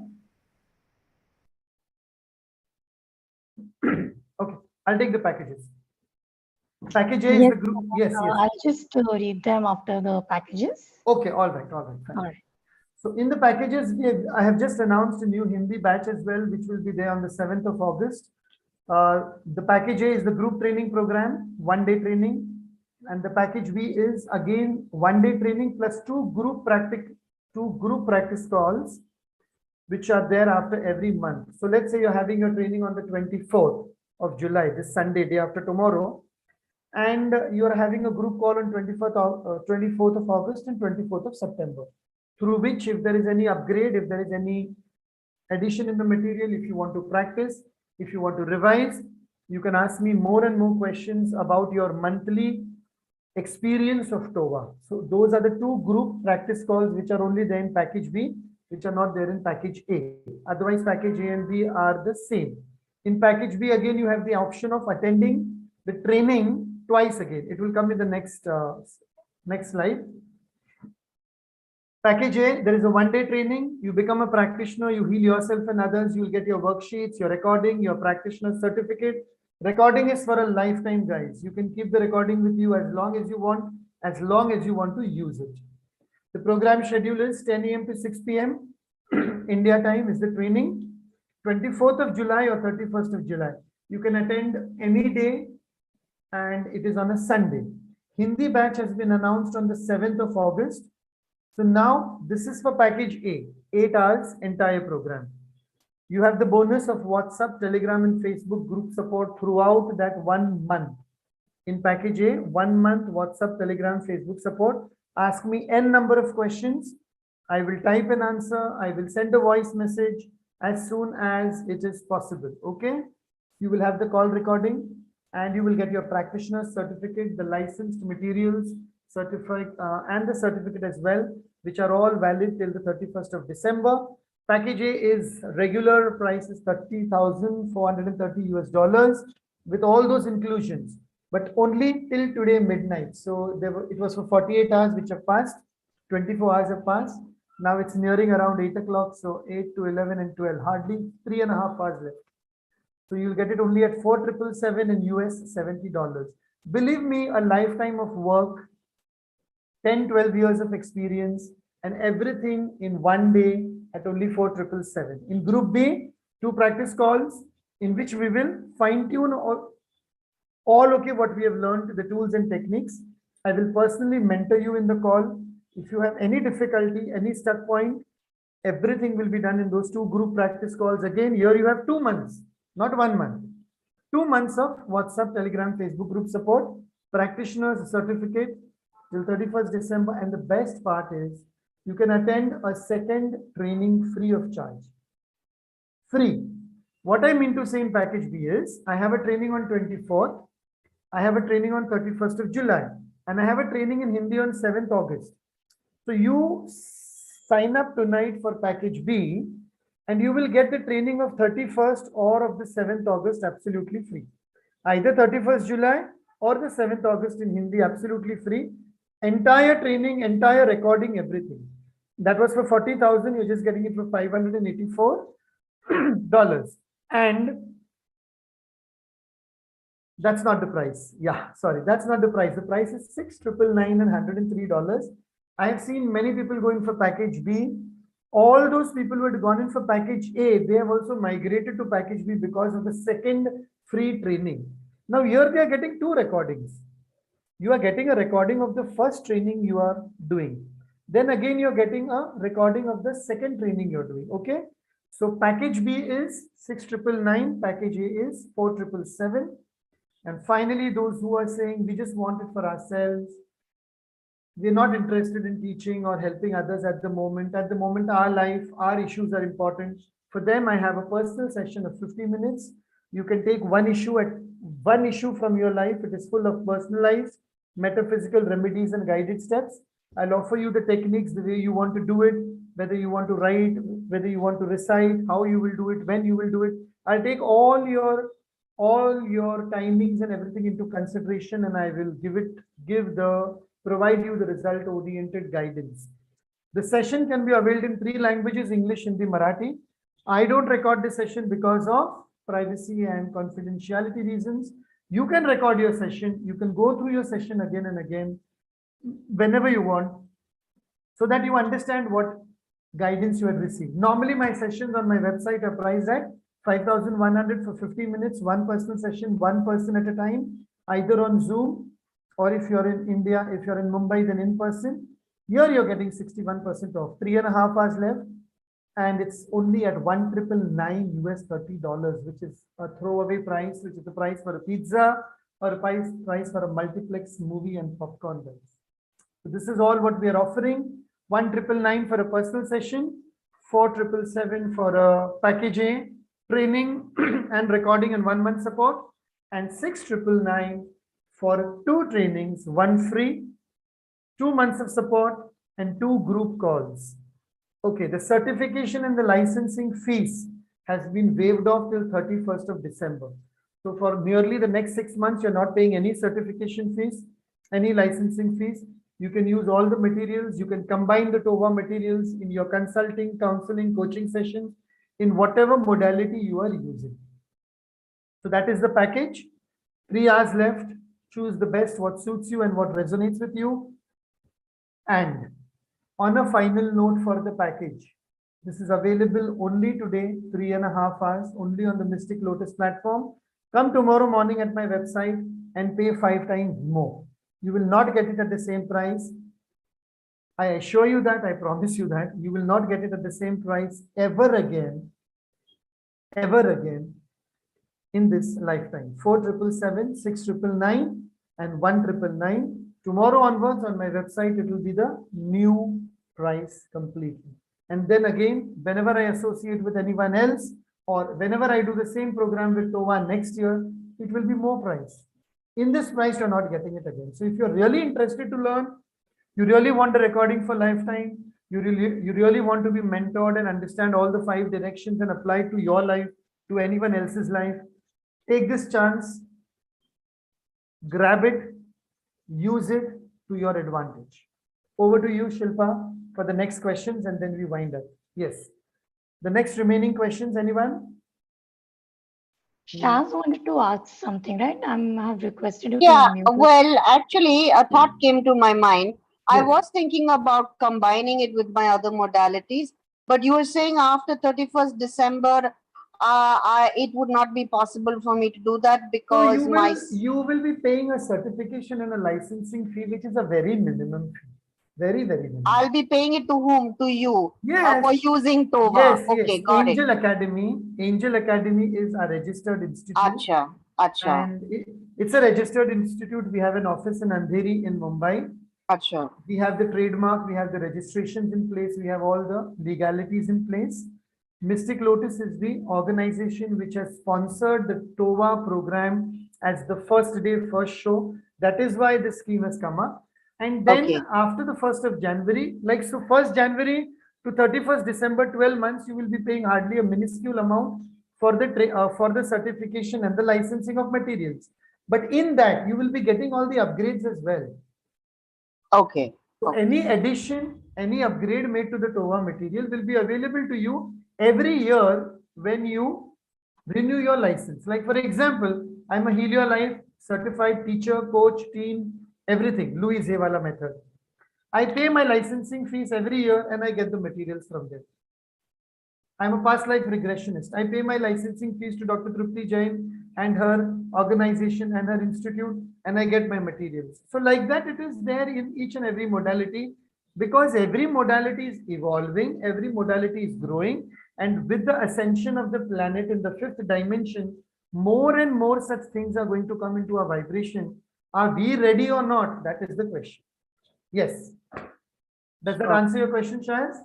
Okay, I'll take the packages. Package A is the group. Yes, yes. I'll just read them after the packages. Okay, all right, fine. All right. So in the packages, I have just announced a new Hindi batch as well, which will be there on the 7th of August. The package A is the group training program, 1-day training. And the package B is again 1-day training plus two group practice calls, which are there after every month. So let's say you're having your training on the 24th of July, this Sunday, day after tomorrow, and you're having a group call on 24th of August and 24th of September, through which if there is any upgrade, if there is any addition in the material, if you want to practice, if you want to revise, you can ask me more and more questions about your monthly experience of Tova. So those are the two group practice calls which are only there in package B, which are not there in package A. Otherwise, package A and B are the same. In package B, again, you have the option of attending the training twice again. It will come in the next slide. Package A, there is a 1-day training. You become a practitioner, you heal yourself and others. You'll get your worksheets, your recording, your practitioner certificate. Recording is for a lifetime, guys. You can keep the recording with you as long as you want to use it. The program schedule is 10 a.m. to 6 p.m. India time is the training. 24th of July or 31st of July. You can attend any day and it is on a Sunday. Hindi batch has been announced on the 7th of August. So now this is for package A, 8 hours entire program. You have the bonus of WhatsApp, Telegram and Facebook group support throughout that 1 month. In package A, 1 month WhatsApp, Telegram, Facebook support. Ask me n number of questions. I will type an answer. I will send a voice message as soon as it is possible. Okay. You will have the call recording and you will get your practitioner certificate, the licensed materials, certificate and the certificate as well, which are all valid till the 31st of December. Package A is regular price is $30,430 US with all those inclusions, but only till today midnight. So it was for 48 hours, which have passed. 24 hours have passed. Now it's nearing around 8 o'clock. So 8 to 11 and 12, hardly 3.5 hours left. So you'll get it only at $4,777 in US, $70. Believe me, a lifetime of work, 10, 12 years of experience, and everything in 1 day at only $4,777. In group B, 2 practice calls in which we will fine tune all okay what we have learned, the tools and techniques. I will personally mentor you in the call. If you have any difficulty, any stuck point, everything will be done in those 2 group practice calls. Again, here you have 2 months, not 1 month. 2 months of WhatsApp, Telegram, Facebook group support, practitioner's certificate till 31st December. And the best part is you can attend a second training free of charge. Free. What I mean to say in package B is I have a training on 24th. I have a training on 31st of July. And I have a training in Hindi on 7th August. So you sign up tonight for package B and you will get the training of 31st or of the 7th August absolutely free. Either 31st July or the 7th August in Hindi absolutely free. Entire training, entire recording, everything. That was for 40,000. You're just getting it for $584. And that's not the price. Yeah, sorry, that's not the price. The price is $6,999 and $103. I have seen many people going for package B. All those people who had gone in for package A, they have also migrated to package B because of the second free training. Now here they are getting 2 recordings. You are getting a recording of the first training you are doing. Then again, you're getting a recording of the second training you're doing. Okay. So package B is 6,999. Package A is 4,777. And finally, those who are saying we just want it for ourselves, we're not interested in teaching or helping others at the moment. At the moment, our life, our issues are important. For them, I have a personal session of 50 minutes. You can take one issue from your life. It is full of personalized metaphysical remedies and guided steps. I'll offer you the techniques, the way you want to do it, whether you want to write, whether you want to recite, how you will do it, when you will do it. I'll take all your timings and everything into consideration, and I will provide you the result-oriented guidance. The session can be availed in 3 languages, English, Hindi, Marathi. I don't record this session because of privacy and confidentiality reasons. You can record your session. You can go through your session again and again, whenever you want, so that you understand what guidance you had received. Normally, my sessions on my website are priced at 5,100 for 50 minutes, one personal session, one person at a time, either on Zoom, or if you're in India, if you're in Mumbai, then in person. Here you're getting 61% off, 3.5 hours left. And it's only at $1,999 US $30, which is a throwaway price, which is the price for a pizza or a price for a multiplex movie and popcorn. So this is all what we are offering. 1,999 for a personal session, 4,777 for a package A, training and recording and 1 month support, and 6,999 for 2 trainings, 1 free, 2 months of support, and 2 group calls. Okay, the certification and the licensing fees has been waived off till 31st of December. So for nearly the next 6 months, you're not paying any certification fees, any licensing fees. You can use all the materials. You can combine the TOVA materials in your consulting, counseling, coaching sessions, in whatever modality you are using. So that is the package. 3 hours left. Choose the best, what suits you and what resonates with you. And on a final note for the package, this is available only today, 3.5 hours, only on the Mystic Lotus platform. Come tomorrow morning at my website and pay 5 times more. You will not get it at the same price. I assure you that, I promise you that, you will not get it at the same price ever again in this lifetime. 4,777, 6,999, and 1,999. Tomorrow onwards on my website, it will be the new price completely. And then again, whenever I associate with anyone else, or whenever I do the same program with TOVA next year, it will be more price. In this price, you're not getting it again. So if you're really interested to learn, you really want the recording for lifetime, you really want to be mentored and understand all the 5 directions and apply it to your life, to anyone else's life, take this chance, grab it, use it to your advantage. Over to you, Shilpa, for the next questions, and then we wind up. Yes. The next remaining questions, anyone? Shaz wanted to ask something, right? I have requested you to Yeah, unmute. well, actually, a thought came to my mind. I was thinking about combining it with my other modalities, but you were saying after 31st December, it would not be possible for me to do that because you will be paying a certification and a licensing fee, which is a very minimum fee. Very, very minimum. I'll be paying it to whom? To you? Yes. For using TOVA. Yes, okay, yes. got Angel it. Academy. Angel Academy is a registered institute. Acha. And it's a registered institute. We have an office in Andheri in Mumbai. Acha. We have the trademark, we have the registrations in place, we have all the legalities in place. Mystic Lotus is the organization which has sponsored the TOVA program as the first day, first show. That is why this scheme has come up. And then after the 1st of January, like so 1st January to 31st December, 12 months, you will be paying hardly a minuscule amount for the certification and the licensing of materials. But in that, you will be getting all the upgrades as well. Okay. So any addition, any upgrade made to the TOVA material will be available to you every year when you renew your license. Like for example, I'm a Heal Your Life certified teacher, coach, team, everything, Louis Zewala method. I pay my licensing fees every year and I get the materials from them. I'm a past life regressionist. I pay my licensing fees to Dr. Trupti Jain and her organization and her institute, and I get my materials. So like that, it is there in each and every modality. because every modality is evolving, every modality is growing, and with the ascension of the planet in the fifth dimension, more and more such things are going to come into our vibration. Are we ready or not? That is the question. Yes. Does that answer your question, Shaz?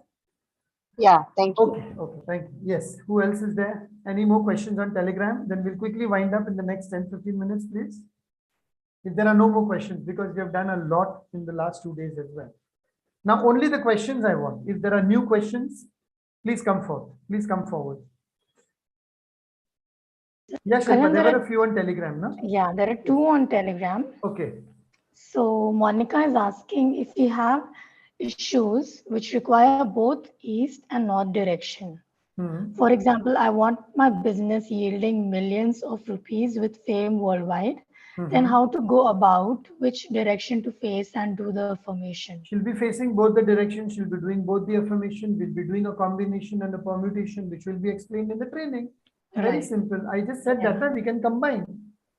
Yeah, thank you. Okay, okay, thank you. Yes, who else is there? Any more questions on Telegram? Then we'll quickly wind up in the next 10-15 minutes, please. If there are no more questions, because we have done a lot in the last 2 days as well. Now, only the questions I want. If there are new questions, please come forward. Please come forward. Yes, Shilpa, there were a few on Telegram, no? Yeah, there are 2 on Telegram. Okay. So Monika is asking if we have issues which require both east and north direction. For example, I want my business yielding millions of rupees with fame worldwide. Then how to go about which direction to face and do the affirmation? She'll be facing both the directions. She'll be doing both the affirmation. We'll be doing a combination and a permutation, which will be explained in the training. Very simple. I just said that we can combine.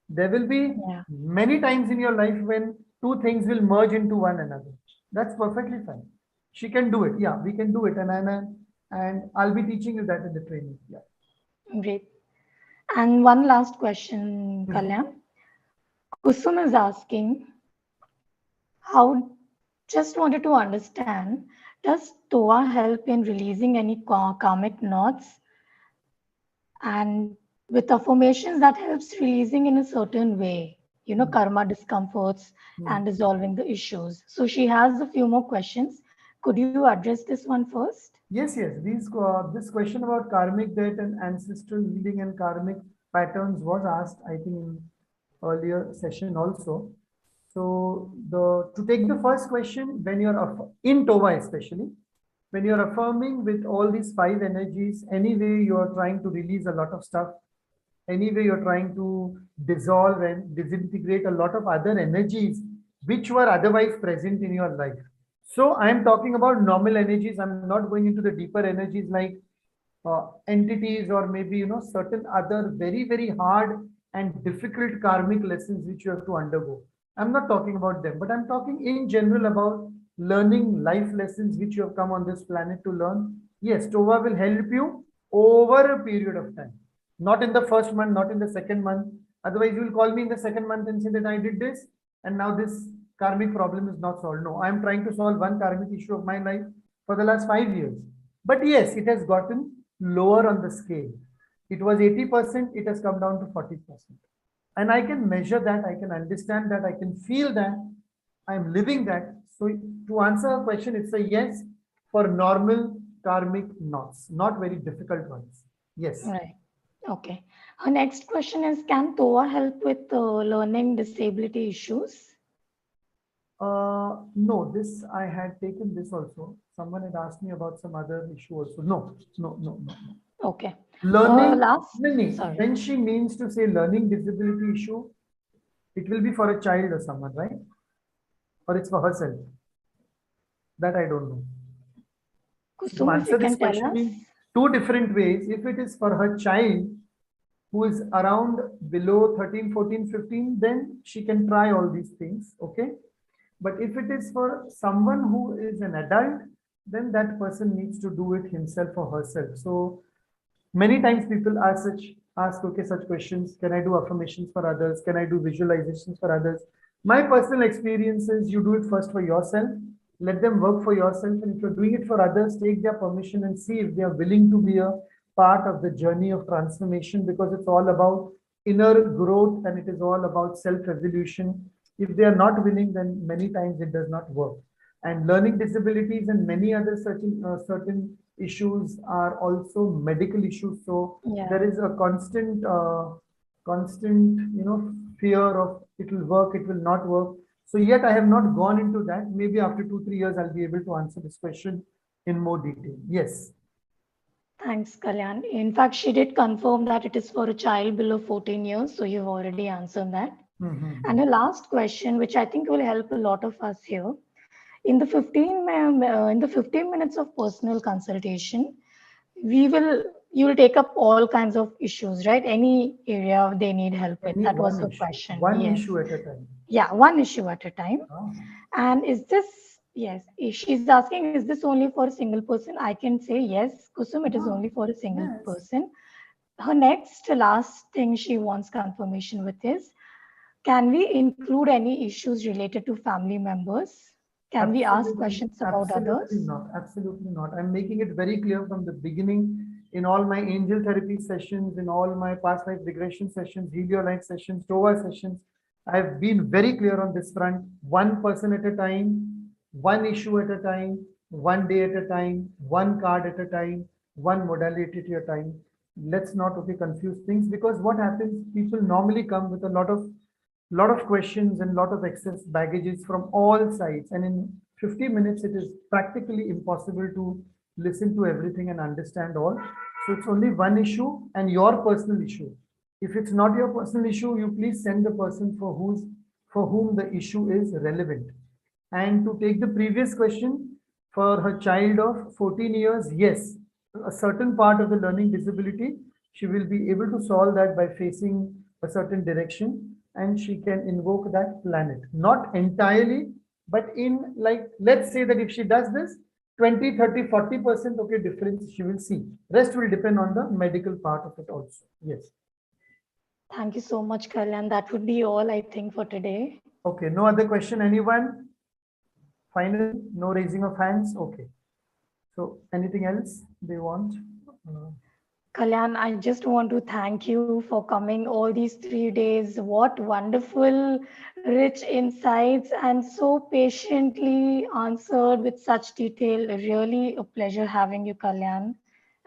There will be many times in your life when two things will merge into one another. That's perfectly fine. She can do it. Yeah, we can do it. And I'll be teaching you that in the training. Yeah. Great. And one last question, Kalyaan. Kusum is asking, just wanted to understand, does Toa help in releasing any karmic knots? And with affirmations that helps releasing in a certain way, karma discomforts and resolving the issues. So she has a few more questions. Could you address this one first? Yes. This question about karmic debt and ancestral healing and karmic patterns was asked, I think, in earlier session also. So to take the first question, when you're in Tova especially, when you're affirming with all these 5 energies, anyway you're trying to release a lot of stuff. Anyway, you're trying to dissolve and disintegrate a lot of other energies which were otherwise present in your life. So I'm talking about normal energies. I'm not going into the deeper energies like entities or maybe, certain other very, very hard and difficult karmic lessons which you have to undergo. I'm not talking about them, but I'm talking in general about learning life lessons which you have come on this planet to learn. Yes, Tova will help you over a period of time. Not in the first month, not in the second month. Otherwise, you will call me in the second month and say that I did this and now this karmic problem is not solved. No, I am trying to solve one karmic issue of my life for the last 5 years. But yes, it has gotten lower on the scale. It was 80%, it has come down to 40%. And I can measure that, I can understand that, I can feel that, I am living that. So to answer a question, it's a yes for normal karmic knots, not very difficult ones. Yes. Right. Okay. Her next question is, can Toa help with learning disability issues? No, this I had taken this also. Someone had asked me about some other issue also. No. Okay. Learning, when she means to say learning disability issue, it will be for a child or someone, right? Or it's for herself? That I don't know. Kusum, to answer this question in 2 different ways. If it is for her child who is around below 13, 14, 15, then she can try all these things, okay? But if it is for someone who is an adult, then that person needs to do it himself or herself. So many times people ask such questions. Can I do affirmations for others? Can I do visualizations for others? My personal experience is you do it first for yourself. Let them work for yourself. And if you're doing it for others, take their permission and see if they are willing to be a part of the journey of transformation, because it's all about inner growth and it is all about self-evolution. If they are not willing, then many times it does not work. And learning disabilities and many other certain issues are also medical issues. So there is a constant, fear of it will work, it will not work. So yet I have not gone into that. Maybe after 2-3 years, I'll be able to answer this question in more detail. Yes. Thanks, Kalyaan. In fact, she did confirm that it is for a child below 14 years. So you've already answered that. And the last question, which I think will help a lot of us here. In the 15 minutes of personal consultation, you will take up all kinds of issues, right? Any area they need help with. That was the question. One issue at a time. Yeah, one issue at a time. And is this Yes, if she's asking, is this only for a single person? I can say yes, Kusum, it is only for a single person. Her last thing she wants confirmation with is, can we include any issues related to family members? Can we ask questions about others? Absolutely not. I'm making it very clear from the beginning in all my angel therapy sessions, in all my past life regression sessions, heal your life sessions, TOVA sessions. I've been very clear on this front, one person at a time, one issue at a time, one day at a time, one card at a time, one modality at a time. Let's not confuse things, because what happens, people normally come with a lot of questions and lot of excess baggages from all sides, and in 50 minutes it is practically impossible to listen to everything and understand all. So it's only one issue and your personal issue. If it's not your personal issue, you please send the person for whom the issue is relevant. And to take the previous question, for her child of 14 years, yes, a certain part of the learning disability, she will be able to solve that by facing a certain direction, and she can invoke that planet. Not entirely, but in, like, let's say that if she does this, 20, 30, 40% difference she will see. Rest will depend on the medical part of it also. Yes. Thank you so much, Kalyaan. That would be all, I think, for today. Okay, no other question, anyone? Final, no raising of hands. Okay. So anything else they want? Kalyaan, I just want to thank you for coming all these 3 days. What wonderful, rich insights, and so patiently answered with such detail. Really a pleasure having you, Kalyaan.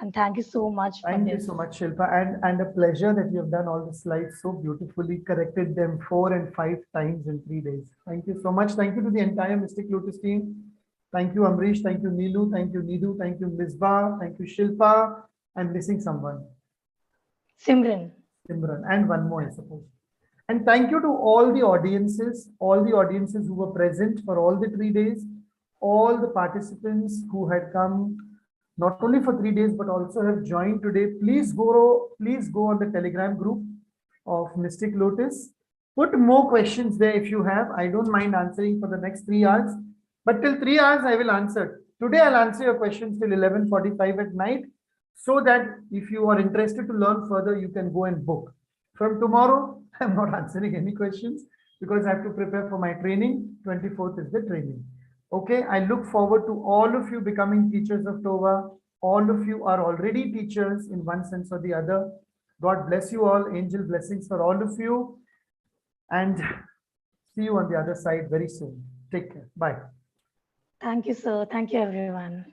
And thank you so much for Thank this. you so much, Shilpa, and a pleasure that you have done all the slides so beautifully, corrected them 4 and 5 times in 3 days. Thank you so much. Thank you to the entire Mystic Lotus team. Thank you, Amrish. Thank you, Neelu. Thank you, Nidu. Thank you, Misbah. Thank you, Shilpa. I'm missing someone. Simran. Simran, and one more, I suppose. And thank you to all the audiences who were present for all the 3 days, all the participants who had come not only for 3 days, but also have joined today. Please go on the Telegram group of Mystic Lotus. Put more questions there if you have. I don't mind answering for the next 3 hours, but till 3 hours I will answer. Today I'll answer your questions till 11:45 at night, so that if you are interested to learn further, you can go and book. From tomorrow, I'm not answering any questions because I have to prepare for my training. 24th is the training. Okay, I look forward to all of you becoming teachers of Tova. All of you are already teachers in one sense or the other. God bless you all. Angel blessings for all of you. And see you on the other side very soon. Take care. Bye. Thank you, sir. Thank you, everyone.